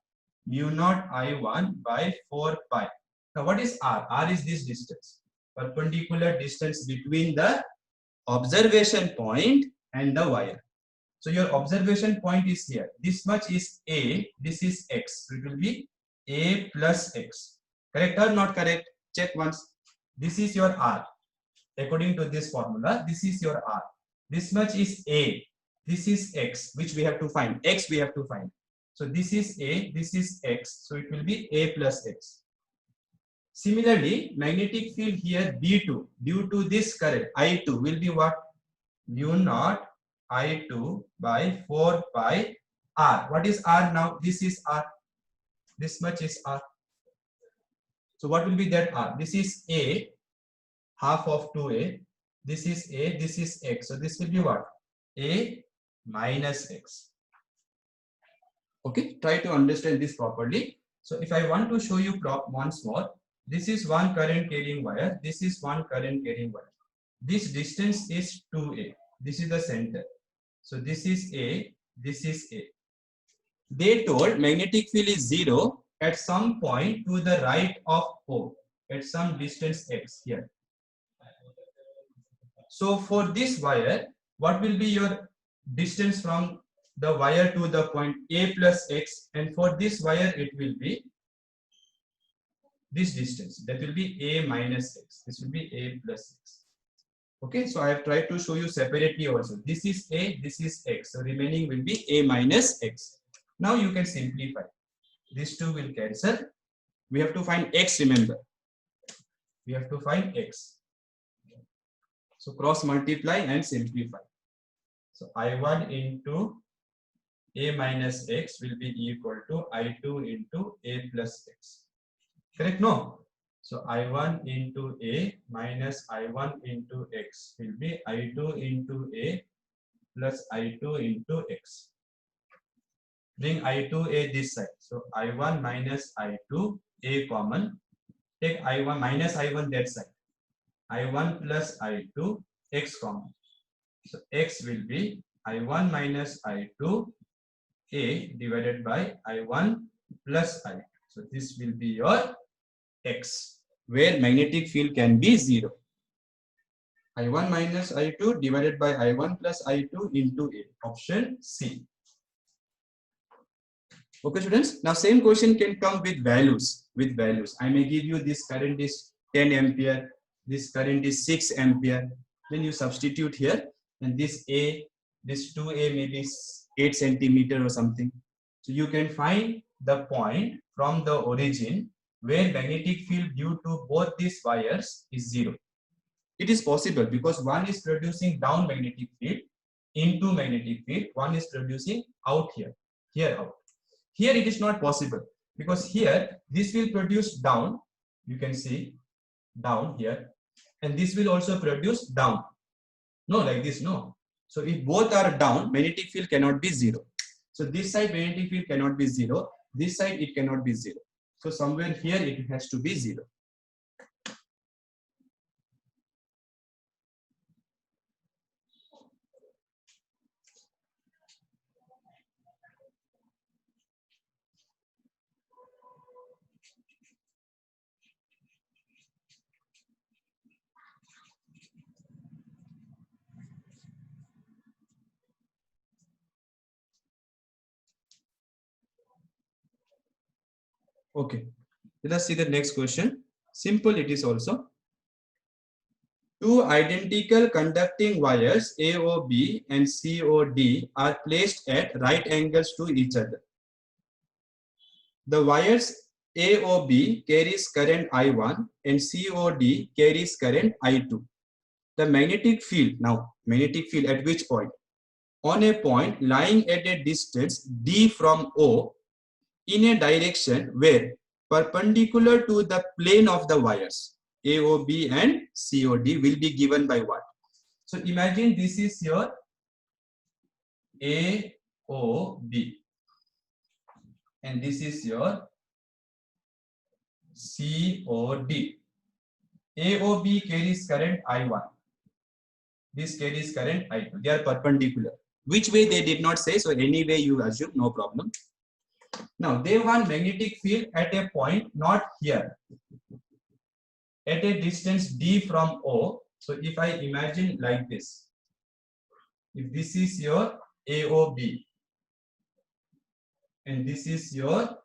Mu naught I1 by 4 pi. Now what is R? R is this distance. Perpendicular distance between the observation point and the wire. So your observation point is here. This much is A, this is X. So it will be A plus X. Correct or not correct? Check once. This is your R. According to this formula, this is your R. This much is A. This is X, which we have to find. X we have to find. So this is A, this is X. So it will be A plus X. Similarly, magnetic field here B2 due to this current I2 will be what? Mu naught I2 by 4 pi R. What is R now? This is R. This much is R. So what will be that R? This is A, half of 2A. This is A, this is X. So this will be what? A minus X. Okay, try to understand this properly. So if I want to show you once more, this is one current carrying wire. This is one current carrying wire. This distance is 2A. This is the center. So this is A, this is A. They told magnetic field is 0 at some point to the right of O, at some distance X here. So for this wire, what will be your distance from the wire to the point A plus X, and for this wire it will be this distance, that will be A minus X. This will be A plus X. Okay, so I have tried to show you separately also. This is A, this is X. So remaining will be A minus X. Now you can simplify. These two will cancel. We have to find X, remember. We have to find X. So cross multiply and simplify. So I1 into A minus X will be equal to I2 into A plus X. Correct? No? So I1 into A minus I1 into X will be I2 into A plus I2 into X. Bring I2A this side. So I1 minus I2, A common. Take I1 minus I1 that side. I1 plus I2, X common. So X will be I1 minus I2, A divided by I1 plus I2. So this will be your X, where magnetic field can be 0. I1 minus I2 divided by I1 plus I2 into A. Option C. Okay, students. Now, same question can come with values. I may give you this current is 10 ampere. This current is 6 ampere. Then you substitute here, and this A, this 2A may be 8 centimeter or something. So you can find the point from the origin where magnetic field due to both these wires is 0. It is possible because one is producing down magnetic field into magnetic field. One is producing out here out. Here it is not possible because here this will produce down. You can see down here, and this will also produce down. No, like this, no. So if both are down, magnetic field cannot be 0. So this side magnetic field cannot be 0. This side it cannot be 0. So somewhere here it has to be 0. Okay, let us see the next question. Simple it is also. Two identical conducting wires AOB and COD are placed at right angles to each other. The wires AOB carries current I1 and COD carries current I2. The magnetic field, now magnetic field at which point? On a point lying at a distance D from O in a direction where perpendicular to the plane of the wires AOB and COD will be given by what? So imagine this is your AOB and this is your COD. AOB carries current I1. This carries current I2. They are perpendicular. Which way they did not say, so anyway you assume, no problem. Now they want magnetic field at a point not here, at a distance D from O. So if I imagine like this, if this is your AOB and this is your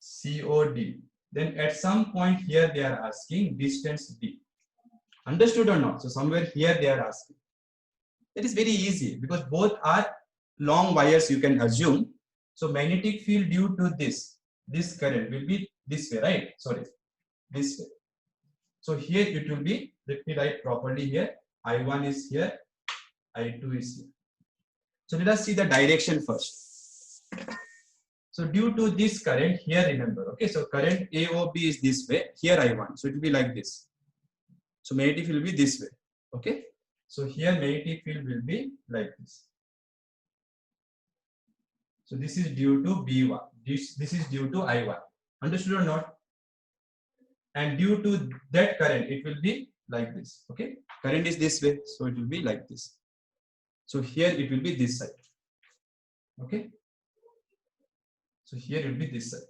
COD, then at some point here they are asking distance D. Understood or not? So somewhere here they are asking. That is very easy because both are long wires, you can assume. So magnetic field due to this current will be this way, right? Sorry, this way. So here it will be, let me write properly here. I1 is here, I2 is here. So let us see the direction first. So due to this current here, remember, okay, so current AOB is this way, here I1. So it will be like this. So magnetic field will be this way, okay. So here magnetic field will be like this. So this is due to B1. This is due to I1. Understood or not? And due to that current, it will be like this. Okay. Current is this way. So it will be like this. So here it will be this side. Okay. So here it will be this side.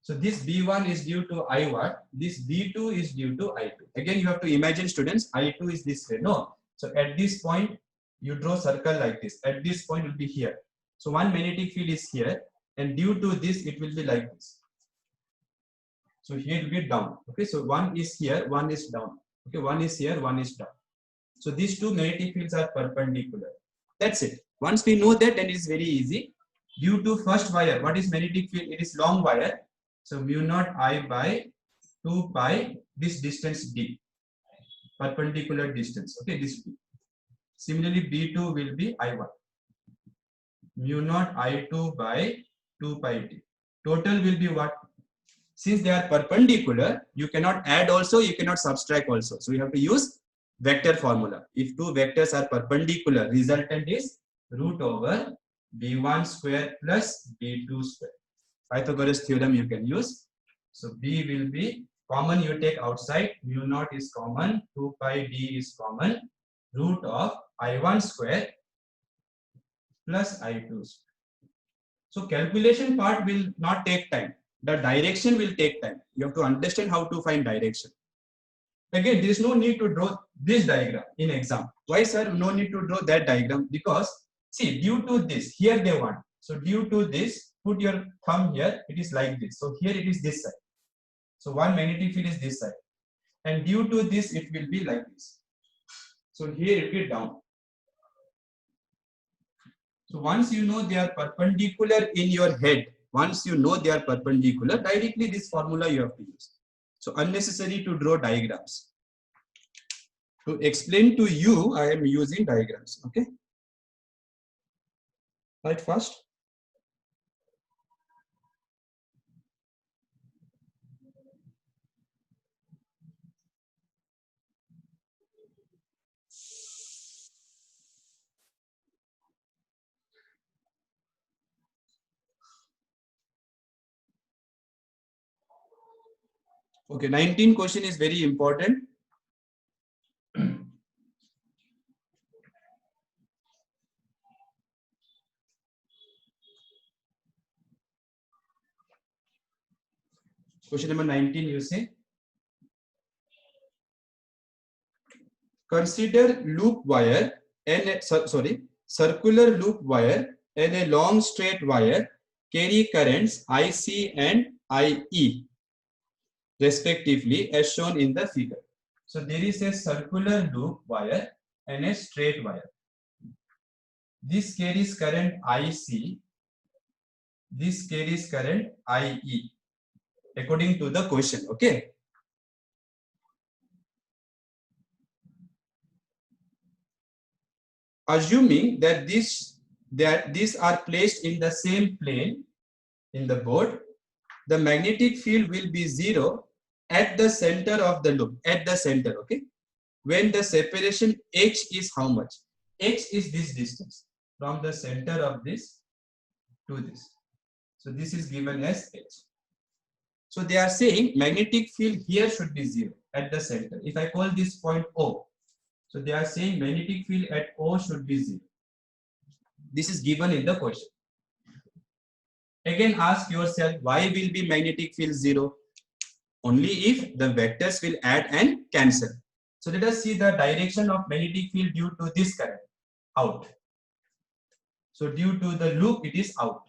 So this B1 is due to I1. This B2 is due to I2. Again, you have to imagine, students, I2 is this way. No. So at this point, you draw circle like this. At this point will be here. So one magnetic field is here, and due to this, it will be like this. So here it will be down. Okay, so one is here, one is down. Okay, one is here, one is down. So these two magnetic fields are perpendicular. That's it. Once we know that, then it is very easy. Due to first wire, what is magnetic field? It is long wire. So mu naught I by 2 pi, this distance d, perpendicular distance. Okay, this d. Similarly, B2 will be I1. Mu naught I2 by 2 pi d. Total will be what? Since they are perpendicular, you cannot add also, you cannot subtract also. So you have to use vector formula. If two vectors are perpendicular, resultant is root over b1 square plus b2 square. Pythagoras theorem you can use. So b will be common, you take outside, mu naught is common, 2 pi d is common, root of I1 square plus I2 square. So calculation part will not take time. The direction will take time. You have to understand how to find direction. Again, there is no need to draw this diagram in exam. Why, sir? No need to draw that diagram, because see, due to this, here they want. So due to this, put your thumb here, it is like this. So here it is this side. So one magnetic field is this side. And due to this, it will be like this. So here it will be down. So once you know they are perpendicular in your head, once you know they are perpendicular, directly this formula you have to use. So unnecessary to draw diagrams. To explain to you, I am using diagrams. Okay. Right, first. Okay, 19 question is very important. Question number 19, you say, consider loop wire and circular loop wire and a long straight wire carry currents IC and IE respectively as shown in the figure. So there is a circular loop wire and a straight wire. This carries current IC, this carries current IE according to the question. Okay. Assuming that these are placed in the same plane in the board, the magnetic field will be 0 at the center of the loop, at the center. Okay. When the separation h is how much? H is this distance from the center of this to this. So this is given as h. So they are saying magnetic field here should be 0 at the center. If I call this point O, so they are saying magnetic field at O should be 0. This is given in the question. Again, ask yourself, why will be magnetic field 0? Only if the vectors will add and cancel. So let us see the direction of magnetic field due to this current, out. So due to the loop, it is out.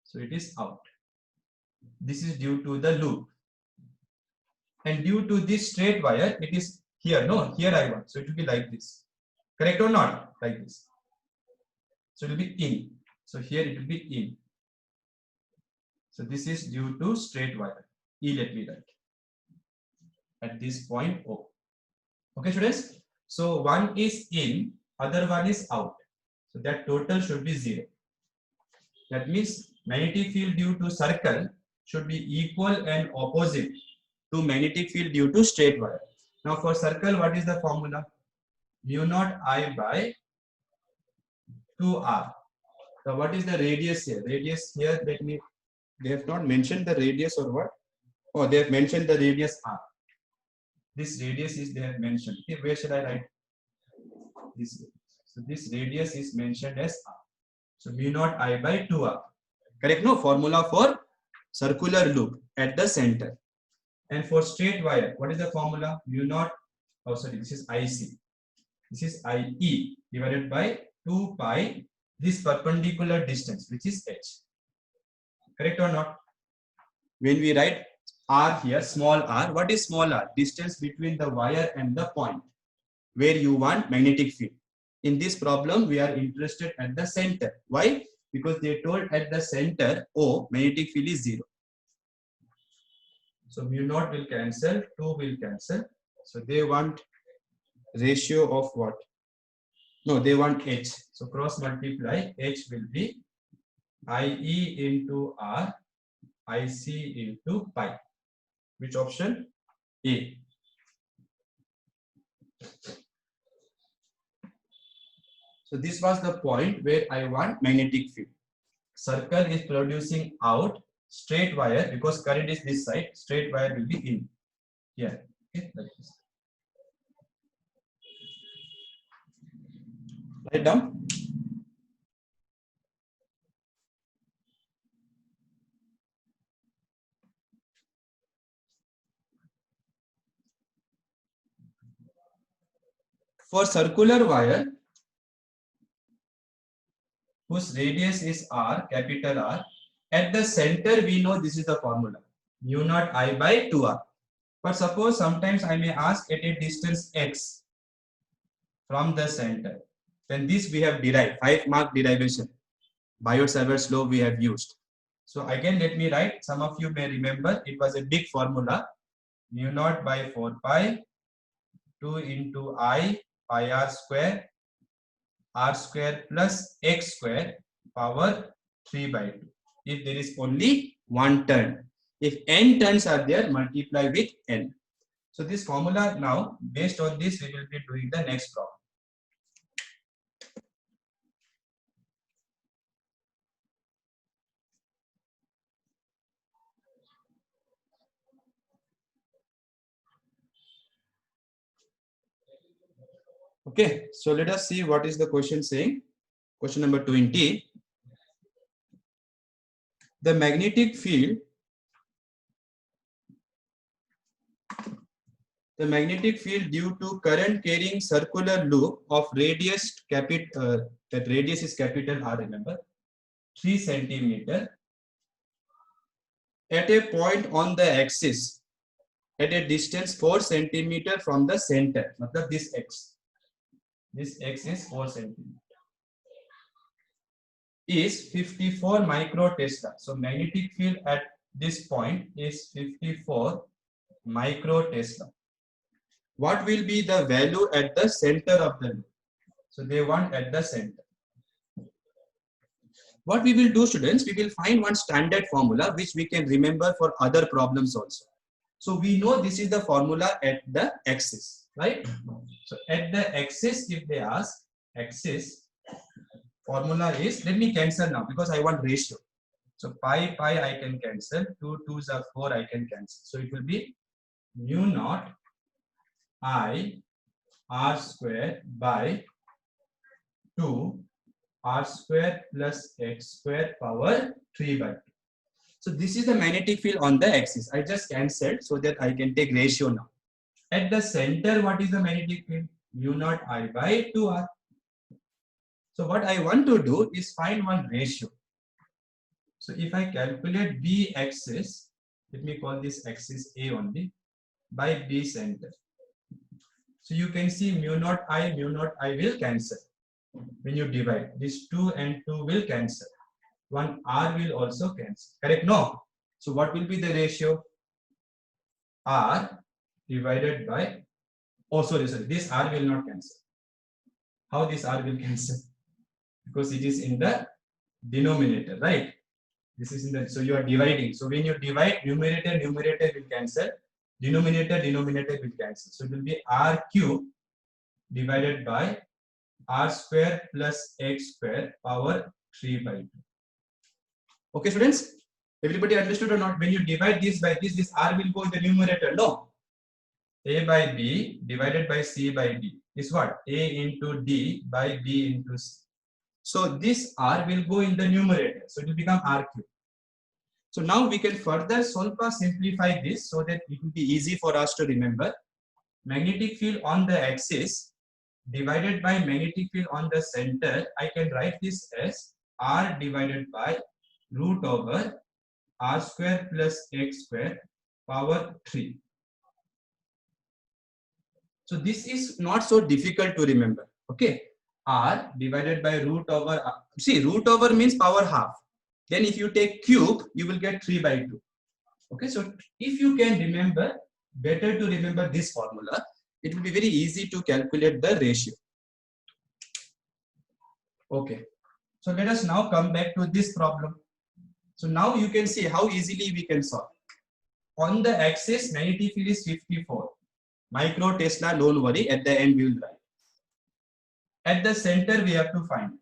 So it is out. This is due to the loop. And due to this straight wire, it is here. No, here I want. So it will be like this. Correct or not? Like this. So it will be in. So here it will be in. So this is due to straight wire. E, let me write. At this point O. Okay, students. So one is in, other one is out. So that total should be 0. That means magnetic field due to circle should be equal and opposite to magnetic field due to straight wire. Now for circle, what is the formula? Mu naught I by 2r. So what is the radius here? Radius here, let me, they have not mentioned the radius or what? Oh, they have mentioned the radius r. This radius is they have mentioned. Okay, where should I write? This. So this radius is mentioned as r. So mu naught I by 2r. Correct? No, formula for circular loop at the center. And for straight wire, what is the formula? Mu naught, oh sorry, this is IC. This is IE divided by 2 pi, this perpendicular distance, which is h. Correct or not? When we write R here, small r. What is small r? Distance between the wire and the point where you want magnetic field. In this problem, we are interested at the center. Why? Because they told at the center, O, magnetic field is 0. So mu naught will cancel, 2 will cancel. So they want ratio of what? No, they want H. So cross multiply, H will be IE into R, IC into pi. Which option? A. So this was the point where I want magnetic field. Circle is producing out, straight wire, because current is this side, straight wire will be in here. Okay, like this. Write down. For circular wire whose radius is R, capital R, at the center we know this is the formula, mu naught I by 2R. But suppose sometimes I may ask at a distance x from the center, then this we have derived, 5-mark derivation. Biot-Savart's law we have used. So again, let me write, some of you may remember, it was a big formula, mu naught by 4 pi, 2 into I pi r square plus x square power 3 by 2. If there is only one turn. If n turns are there, multiply with n. So this formula now, based on this, we will be doing the next problem. Okay, so let us see what is the question saying. Question number 20. The magnetic field due to current carrying circular loop of radius that radius is capital R, remember, 3 centimeter at a point on the axis at a distance 4 centimeter from the center. This x is 4 centimeter. Is 54 micro Tesla. So magnetic field at this point is 54 micro Tesla. What will be the value at the center of the loop? So they want at the center. What we will do, students, we will find one standard formula which we can remember for other problems also. So we know this is the formula at the axis, right? So at the axis, if they ask axis, formula is, let me cancel now because I want ratio. So pi I can cancel, 2 2s are 4 I can cancel. So it will be mu naught I r square by 2 r square plus x square power 3 by 2. So this is the magnetic field on the axis. I just cancelled so that I can take ratio now. At the center, what is the magnetic field? Mu naught I by 2r. So what I want to do is find one ratio. So if I calculate B axis, let me call this axis A only, by B center. So you can see mu naught I will cancel. When you divide, this 2 and 2 will cancel. One R will also cancel. Correct? No. So what will be the ratio? R divided by, oh sorry, this R will not cancel. How this R will cancel? Because it is in the denominator, right? This is in the, so you are dividing. So when you divide, numerator will cancel. Denominator will cancel. So it will be R cube divided by R square plus X square power 3 by 2. Okay, students? Everybody understood or not? When you divide this by this R will go in the numerator. No. A by B divided by C by D is what? A into D by B into C. So this R will go in the numerator. So it will become R cube. So now we can further simplify this so that it will be easy for us to remember. Magnetic field on the axis divided by magnetic field on the center. I can write this as R divided by root over R square plus X square power 3. So this is not so difficult to remember. Okay, r divided by root over r. See, root over means power half. Then if you take cube, you will get 3 by 2. Okay, so if you can remember, better to remember this formula, it will be very easy to calculate the ratio. Okay, so let us now come back to this problem. So now you can see how easily we can solve. On the axis, magnetic field is 54 micro Tesla. Don't worry, at the end we will write. At the center, we have to find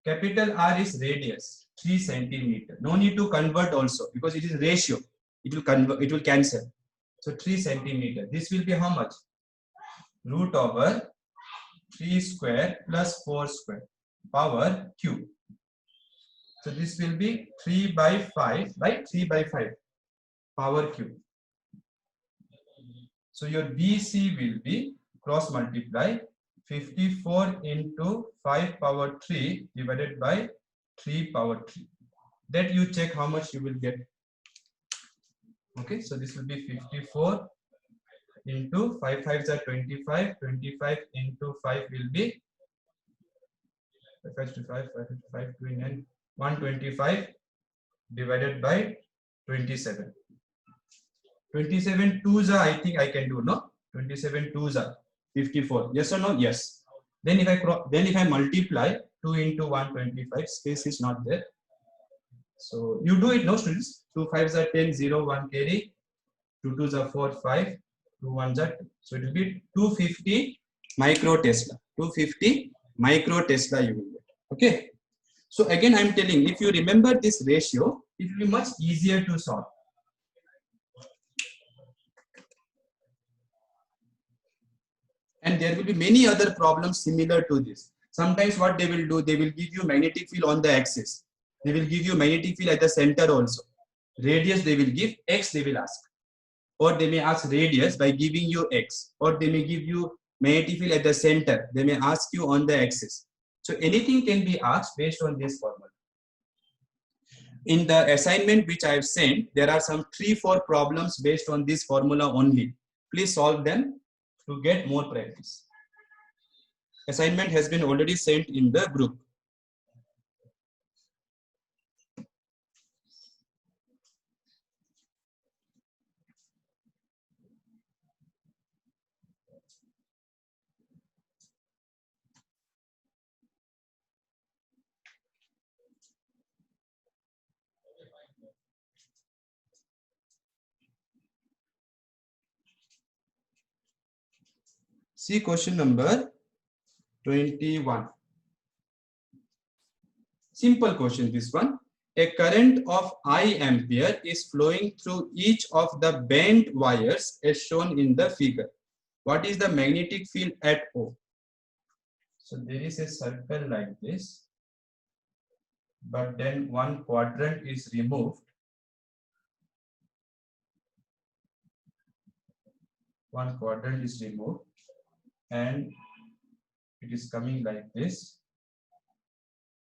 capital R is radius 3 centimeter. No need to convert also because it is ratio. It will convert. It will cancel. So 3 centimeter. This will be how much? Root over 3 square plus 4 square power cube. So this will be 3 by 5 by 3 by 5 power cube. So your BC will be cross multiply 54 into 5 power 3 divided by 3 power 3. That you check how much you will get. Okay, so this will be 54 into 5 5s are 25. 25 into 5 will be 5 to 5, 5 to 5, 29, 125 divided by 27. 27 twos are, I think I can do, no? 27 twos are 54. Yes or no? Yes. Then if I multiply 2 into 125, space is not there. So you do it, no students? 2 5s are 10, 0, 1 carry. 2 2s are 4, 5. 2 1s are 2. So it will be 250 micro Tesla. 250 micro Tesla you will get. Okay. So again, I am telling, if you remember this ratio, it will be much easier to solve. And there will be many other problems similar to this. Sometimes what they will do, they will give you magnetic field on the axis. They will give you magnetic field at the center also. Radius they will give, X they will ask. Or they may ask radius by giving you X. Or they may give you magnetic field at the center. They may ask you on the axis. So anything can be asked based on this formula. In the assignment which I have sent, there are some 3-4 problems based on this formula only. Please solve them to get more practice. Assignment has been already sent in the group. See question number 21. Simple question this one. A current of I ampere is flowing through each of the bent wires as shown in the figure. What is the magnetic field at O? So there is a circle like this, but then one quadrant is removed. One quadrant is removed and it is coming like this.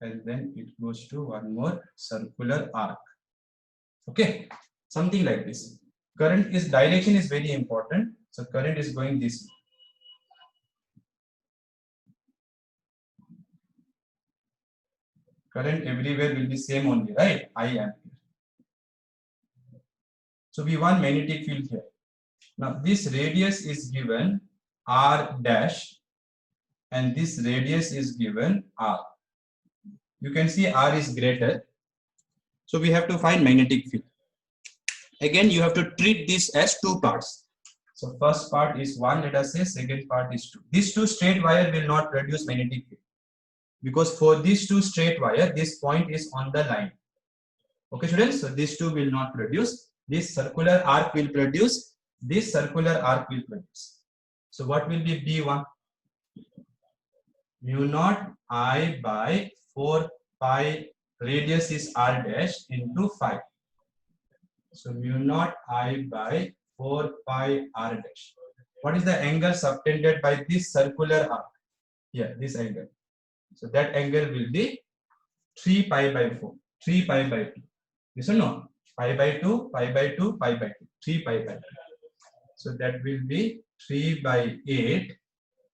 And then it goes to one more circular arc. Okay, something like this. Current is, direction is very important. So current is going this way. Current everywhere will be same only, right? I ampere. So we want magnetic field here. Now this radius is given R dash and this radius is given R. You can see R is greater. So we have to find magnetic field. Again, you have to treat this as two parts. So first part is 1, let us say, second part is 2. These two straight wire will not produce magnetic field. Because for these two straight wire, this point is on the line. Okay, students, so these two will not produce. This circular arc will produce. This circular arc will produce. So what will be B1? Mu naught I by 4 pi, radius is R dash into 5. So mu naught I by 4 pi R dash. What is the angle subtended by this circular arc? Here, this angle. So that angle will be 3 pi by 4, 3 pi by 2. Yes or no? pi by 2, pi by 2, pi by 2, 3 pi by 2. So that will be 3 by 8,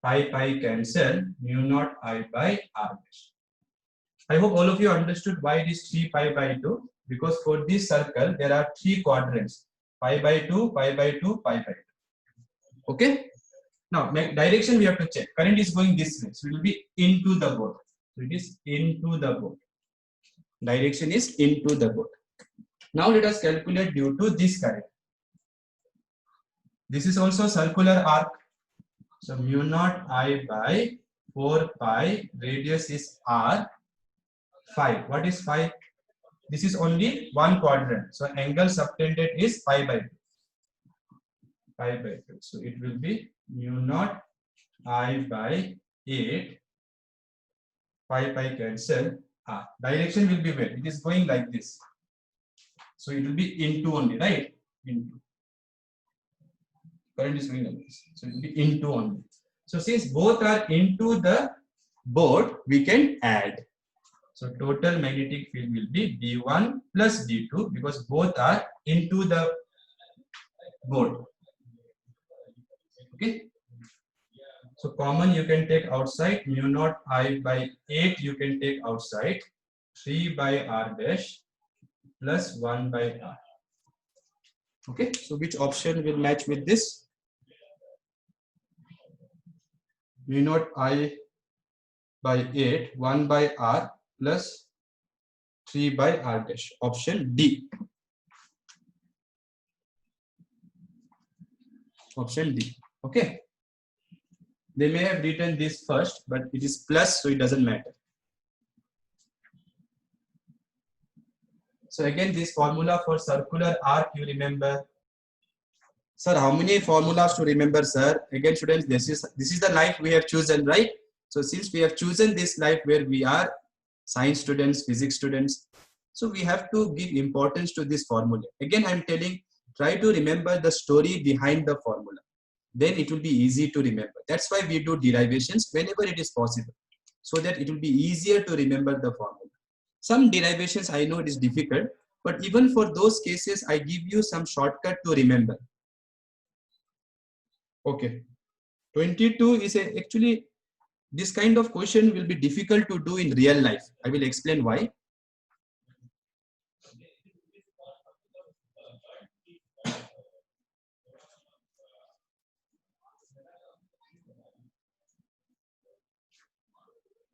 pi cancel, mu naught I by r dash. I hope all of you understood why it is 3 pi by 2, because for this circle there are 3 quadrants, pi by 2, pi by 2, pi by 2. Okay. Now direction we have to check. Current is going this way, so it will be into the board. So it is into the board. Direction is into the board. Now let us calculate due to this current. This is also circular arc. So mu naught I by 4 pi, radius is r, 5. What is 5? This is only one quadrant. So angle subtended is pi by 2. Pi by 2. So it will be mu naught I by 8, pi cancel r. Direction will be where? It is going like this. So it will be into only, right? Into. Current is going like this. So it will be into only. So since both are into the board, we can add. So total magnetic field will be B1 plus B2 because both are into the board. Okay. So common you can take outside, mu naught I by 8 you can take outside, 3 by r dash plus 1 by r. Okay. So which option will match with this? Mu naught I by 8, 1 by r plus 3 by r dash. Option D. Option D. Okay. They may have written this first, but it is plus, so it doesn't matter. So again, this formula for circular arc, you remember. Sir, how many formulas to remember, sir? Again, students, this is the life we have chosen, right? So since we have chosen this life where we are science students, physics students, so we have to give importance to this formula. Again, I'm telling, try to remember the story behind the formula. Then it will be easy to remember. That's why we do derivations whenever it is possible, so that it will be easier to remember the formula. Some derivations I know it is difficult, but even for those cases, I give you some shortcut to remember. Okay. 22 is actually, this kind of question will be difficult to do in real life. I will explain why.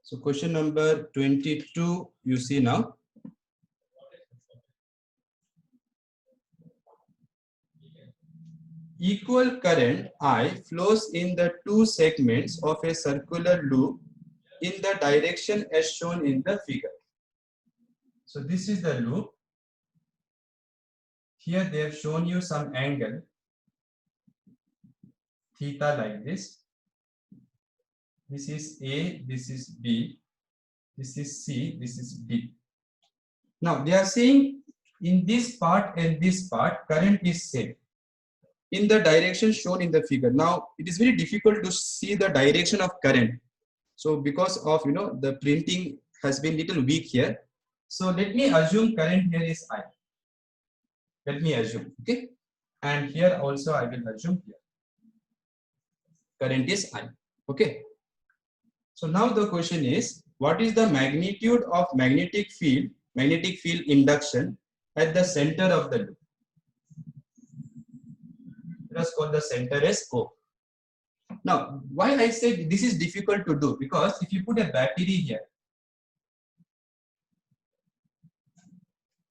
So question number 22, you see now. Equal current I flows in the two segments of a circular loop in the direction as shown in the figure. So this is the loop. Here they have shown you some angle, theta like this. This is A, this is B, this is C, this is D. Now they are saying in this part and this part, current is same in the direction shown in the figure. Now it is very difficult to see the direction of current. So because of, the printing has been little weak here. So let me assume current here is I. Let me assume, okay? And here also I will assume here. Current is I, okay? So now the question is, what is the magnitude of magnetic field induction at the center of the loop? Let us call the center as O. Now, why I said this is difficult to do? Because if you put a battery here,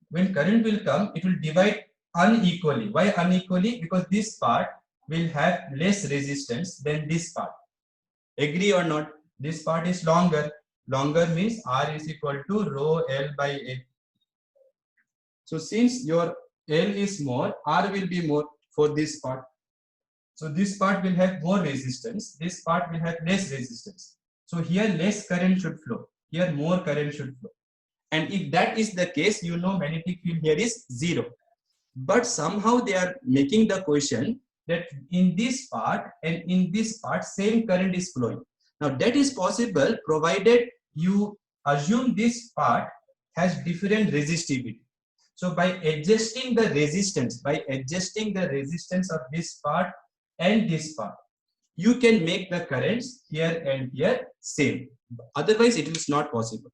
when current will come, it will divide unequally. Why unequally? Because this part will have less resistance than this part. Agree or not? This part is longer. Longer means R is equal to rho L by A. So since your L is more, R will be more for this part. So this part will have more resistance. This part will have less resistance. So here less current should flow. Here more current should flow. And if that is the case, magnetic field here is 0. But somehow they are making the question that in this part and in this part, same current is flowing. Now that is possible provided you assume this part has different resistivity. So by adjusting the resistance of this part and this part, you can make the currents here and here same. Otherwise, it is not possible.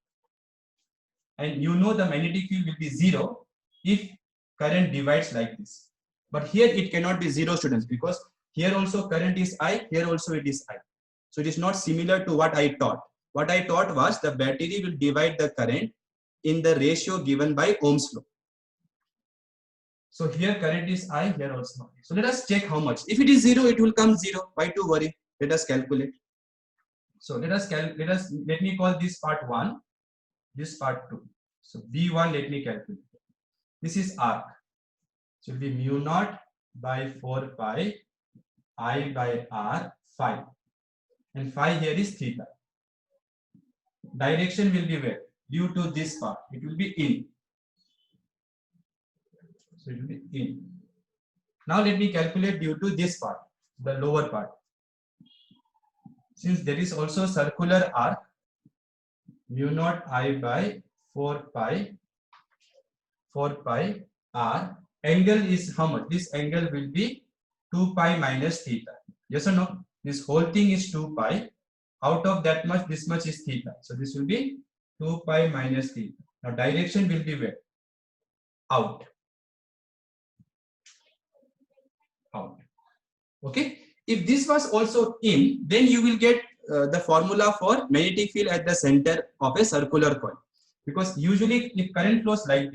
And you know the magnetic field will be 0 if current divides like this. But here it cannot be 0, students, because here also current is I, here also it is I. So it is not similar to what I taught. What I taught was the battery will divide the current in the ratio given by Ohm's law. So here current is I, here also I. So let us check how much. If it is 0, it will come 0. Why to worry? Let us calculate. So let me call this part 1, this part 2. So V1, let me calculate. This is arc. So it will be mu naught by 4 pi I by R phi. And phi here is theta. Direction will be where? Due to this part, it will be in. So it will be in. Now let me calculate due to this part, the lower part. Since there is also circular arc, mu naught I by 4 pi R. Angle is how much? This angle will be 2 pi minus theta. Yes or no? This whole thing is 2 pi. Out of that much, this much is theta. So this will be 2 pi minus theta. Now direction will be where? Out. Out. Okay. If this was also in, then you will get the formula for magnetic field at the center of a circular coil. Because usually if current flows like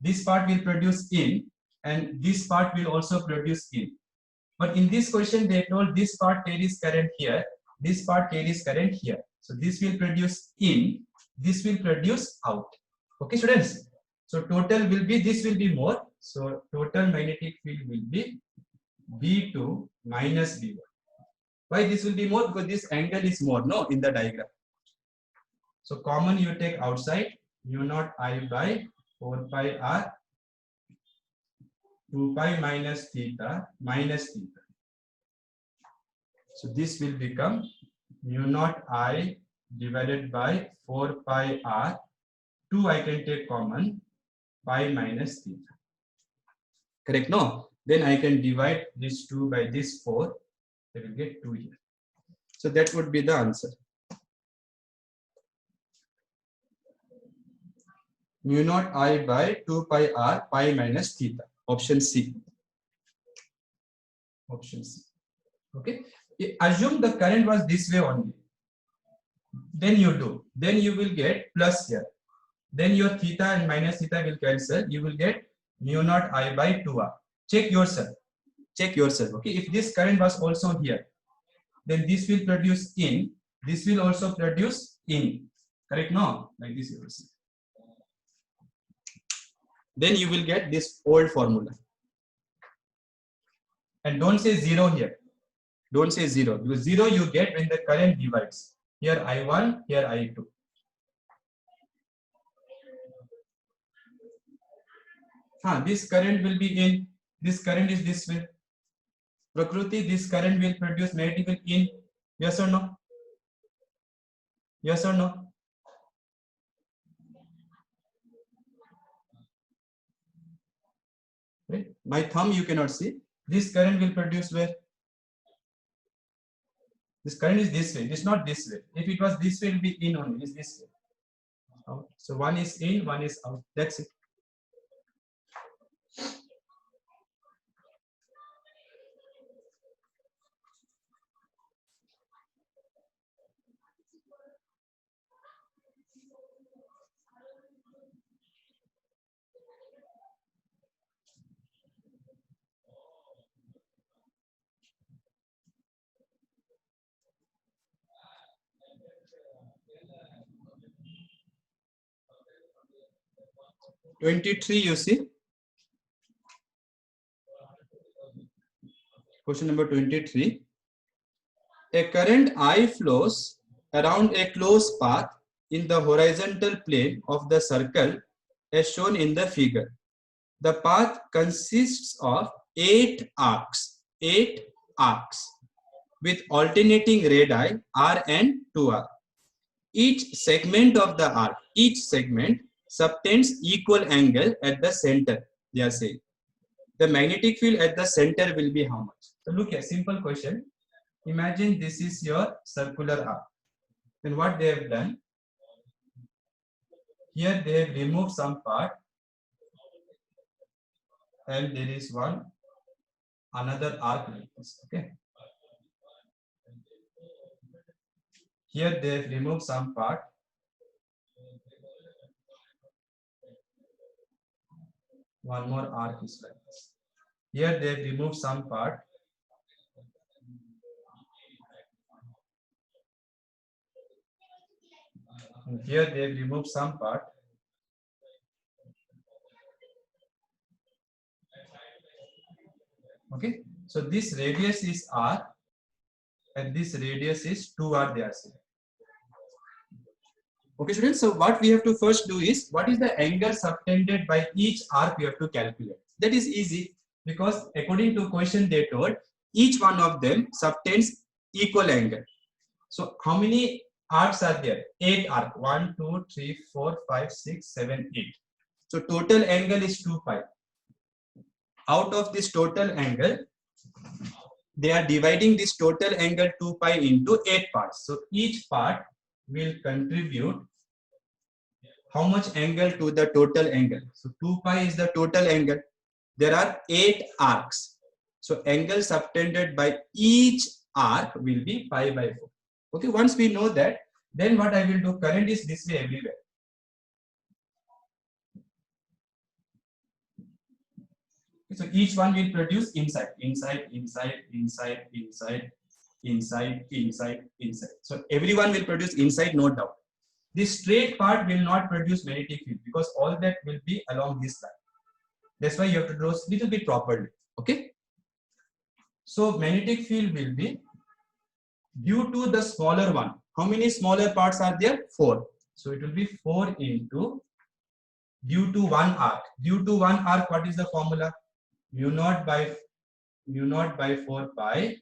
this part will produce in and this part will also produce in. But in this question, they told this part carries current here, this part carries current here. So this will produce in, this will produce out. Okay, students? So total will be, this will be more. So total magnetic field will be B2 minus B1. Why this will be more? Because this angle is more, no, in the diagram. So common you take outside, mu naught I by 4 pi R, 2 pi minus theta minus theta. So this will become mu naught I divided by 4 pi R, 2 I can take common, pi minus theta. Correct? No? Then I can divide this 2 by this 4. I will get 2 here. So that would be the answer. Mu naught I by 2 pi R, pi minus theta. Option C. Option C. Okay. Assume the current was this way only. Then you do. Then you will get plus here. Then your theta and minus theta will cancel. You will get mu naught I by 2R. Check yourself. Check yourself. Okay. If this current was also here, then this will produce in. This will also produce in. Correct? No? Like this you will see. Then you will get this old formula. And don't say 0 here. Don't say 0. Because 0 you get when the current divides. Here I1, here I2. This current will be in. This current is this way. Prakruti, this current will produce magnetic field in. Yes or no? Yes or no? Right? My thumb you cannot see. This current will produce where? This current is this way. It is not this way. If it was this way, it will be in only. It is this way. Out. So one is in, one is out. That's it. (23) you see. Question number 23. A current I flows around a closed path in the horizontal plane of the circle as shown in the figure. The path consists of 8 arcs with alternating radii R and 2R. Each segment subtends equal angle at the center. They are saying the magnetic field at the center will be how much? So look here, simple question. Imagine this is your circular arc. Then what they have done? Here they have removed some part, and there is another arc like this. Okay. Here they have removed some part. One more arc is like this. Here they have removed some part. And here they have removed some part. Okay. So this radius is R and this radius is 2R, they are saying. Okay, students. So what we have to first do is, what is the angle subtended by each arc we have to calculate. That is easy because according to question they told, each one of them subtends equal angle. So how many arcs are there? 8 arcs. 1, 2, 3, 4, 5, 6, 7, 8. So total angle is 2 pi. Out of this total angle, they are dividing this total angle 2 pi into 8 parts. So each part will contribute how much angle to the total angle. So 2 pi is the total angle. There are 8 arcs. So angle subtended by each arc will be pi by 4. Okay, once we know that, then what I will do, current is this way everywhere. So each one will produce inside. So everyone will produce inside, no doubt. This straight part will not produce magnetic field because all that will be along this line. That's why you have to draw a little bit properly. Okay. So magnetic field will be due to the smaller one. How many smaller parts are there? 4. So it will be 4 into due to one arc. Due to one arc, what is the formula? Mu naught by 4 pi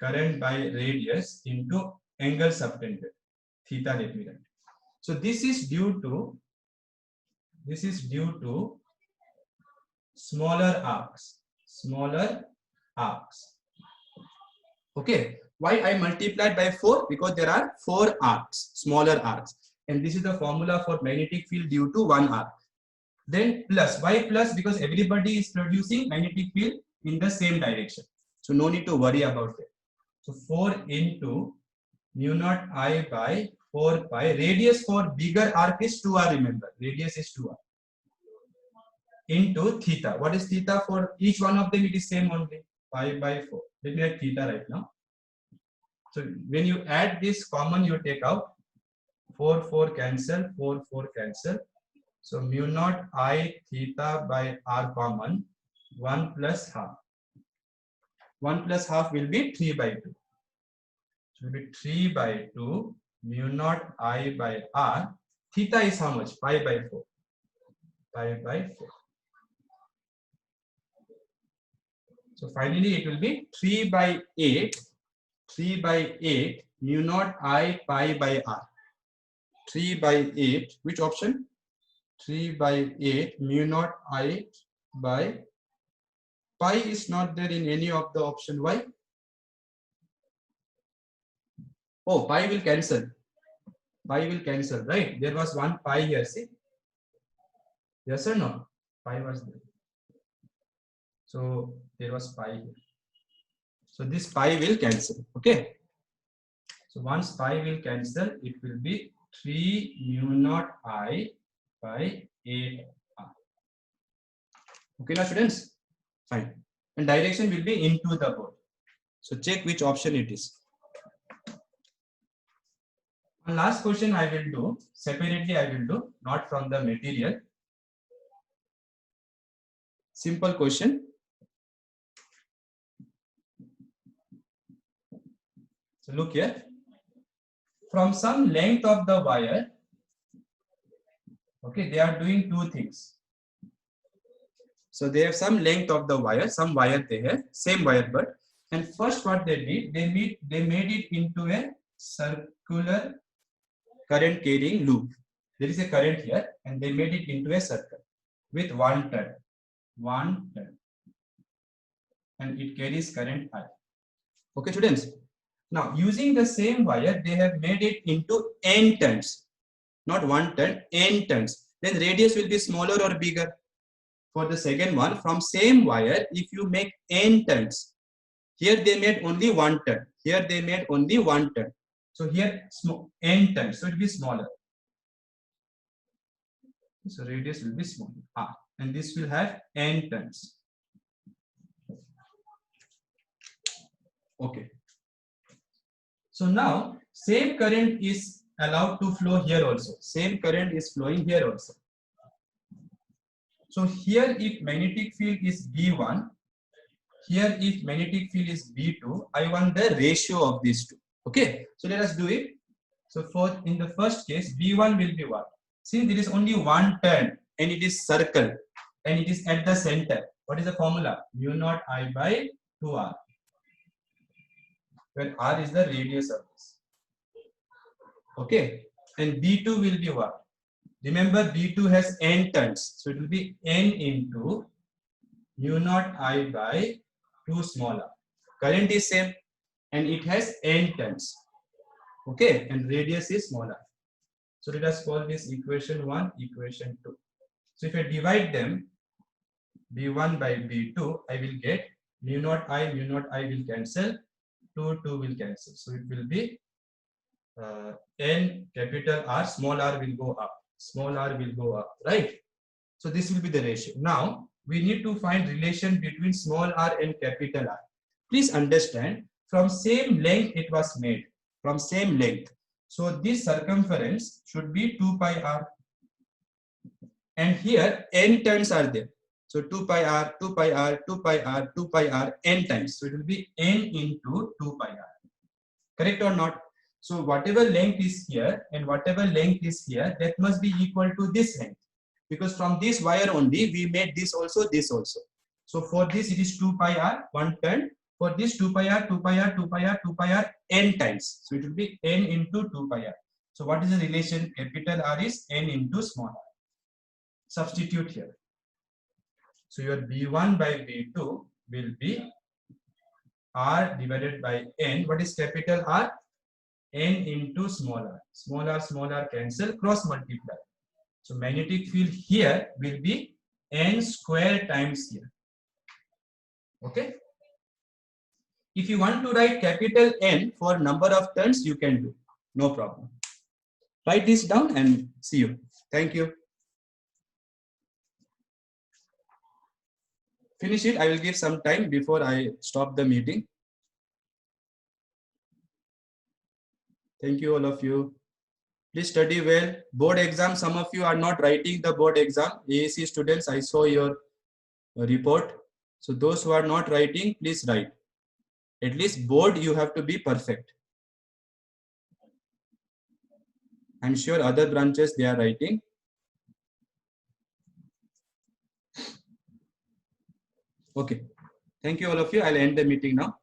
current by radius into angle subtended, theta, let me write. So this is due to smaller arcs. Okay, why I multiplied by 4? Because there are 4 arcs, smaller arcs, and this is the formula for magnetic field due to one arc. Then plus, why plus? Because everybody is producing magnetic field in the same direction, so no need to worry about it. So 4 into mu naught I by 4 pi. Radius for bigger arc is 2r, remember, radius is 2r, into theta. What is theta for each one of them? It is same only, pi by 4. Let me write theta right now. So when you add this common, you take out 4 cancel, 4 cancel. So mu naught I theta by r common, 1 plus half. 1 plus half will be 3 by 2. So it will be 3 by 2 mu naught I by r. Theta is how much? Pi by 4. Pi by 4. So finally it will be 3 by 8 mu naught I pi by r. 3 by 8, which option? 3 by 8 mu naught I by pi is not there in any of the option. Why? Oh, pi will cancel. Pi will cancel, right? There was one pi here, see? Yes or no? Pi was there. So there was pi here. So this pi will cancel. Okay. So once pi will cancel, it will be 3 mu naught I by 8r. Okay, now students? Fine. And direction will be into the board. So check which option it is. One last question I will do, separately I will do, not from the material. Simple question. So look here. From some length of the wire, okay, they are doing two things. So they have some length of the wire, some wire they have, same wire but, and first what they did, they made it into a circular current carrying loop. There is a current here and they made it into a circle with 1 turn. 1 turn. And it carries current I. Okay, students. Now, using the same wire, they have made it into n turns. Not 1 turn, n turns. Then radius will be smaller or bigger. For the second one, from same wire, if you make n turns, here they made only 1 turn. Here they made only 1 turn. So here n turns, so it will be smaller. So radius will be smaller. And this will have n turns. Okay. So now same current is allowed to flow here also. Same current is flowing here also. So here if magnetic field is B1, here if magnetic field is B2, I want the ratio of these two. Okay, so let us do it. So for in the first case, B1 will be what? Since there is only 1 turn and it is circle and it is at the center. What is the formula? Mu naught I by 2R. Where R is the radius of this. Okay, and B2 will be what? Remember B2 has n turns. So it will be n into mu naught I by 2 small r. Current is same and it has n turns. Okay, and radius is smaller. So let us call this equation 1, equation 2. So if I divide them, B1 by B2, I will get mu naught I will cancel, 2 will cancel. So it will be n capital R, small r will go up. Small r will go up, right? So this will be the ratio. Now we need to find relation between small r and capital R. Please understand, from same length it was made. From same length. So this circumference should be 2 pi r. And here n turns are there. So 2 pi r, 2 pi r, 2 pi r, 2 pi r, n times. So it will be n into 2 pi r. Correct or not? So whatever length is here and whatever length is here, that must be equal to this length. Because from this wire only, we made this also, this also. So for this, it is 2 pi r, 1 turn. For this, 2 pi r, 2 pi r, 2 pi r, 2 pi r, n times. So it will be n into 2 pi r. So what is the relation? Capital R is n into small r. Substitute here. So your B1 by B2 will be R divided by n. What is capital R? N into small r. Small r cancel, cross multiply. So magnetic field here will be n square times here. Okay. If you want to write capital N for number of turns, you can do. No problem. Write this down and see you. Thank you. Finish it. I will give some time before I stop the meeting. Thank you, all of you. Please study well. Board exam, some of you are not writing the board exam. AAC students, I saw your report. So those who are not writing, please write. At least board, you have to be perfect. I'm sure other branches, they are writing. Okay. Thank you, all of you. I'll end the meeting now.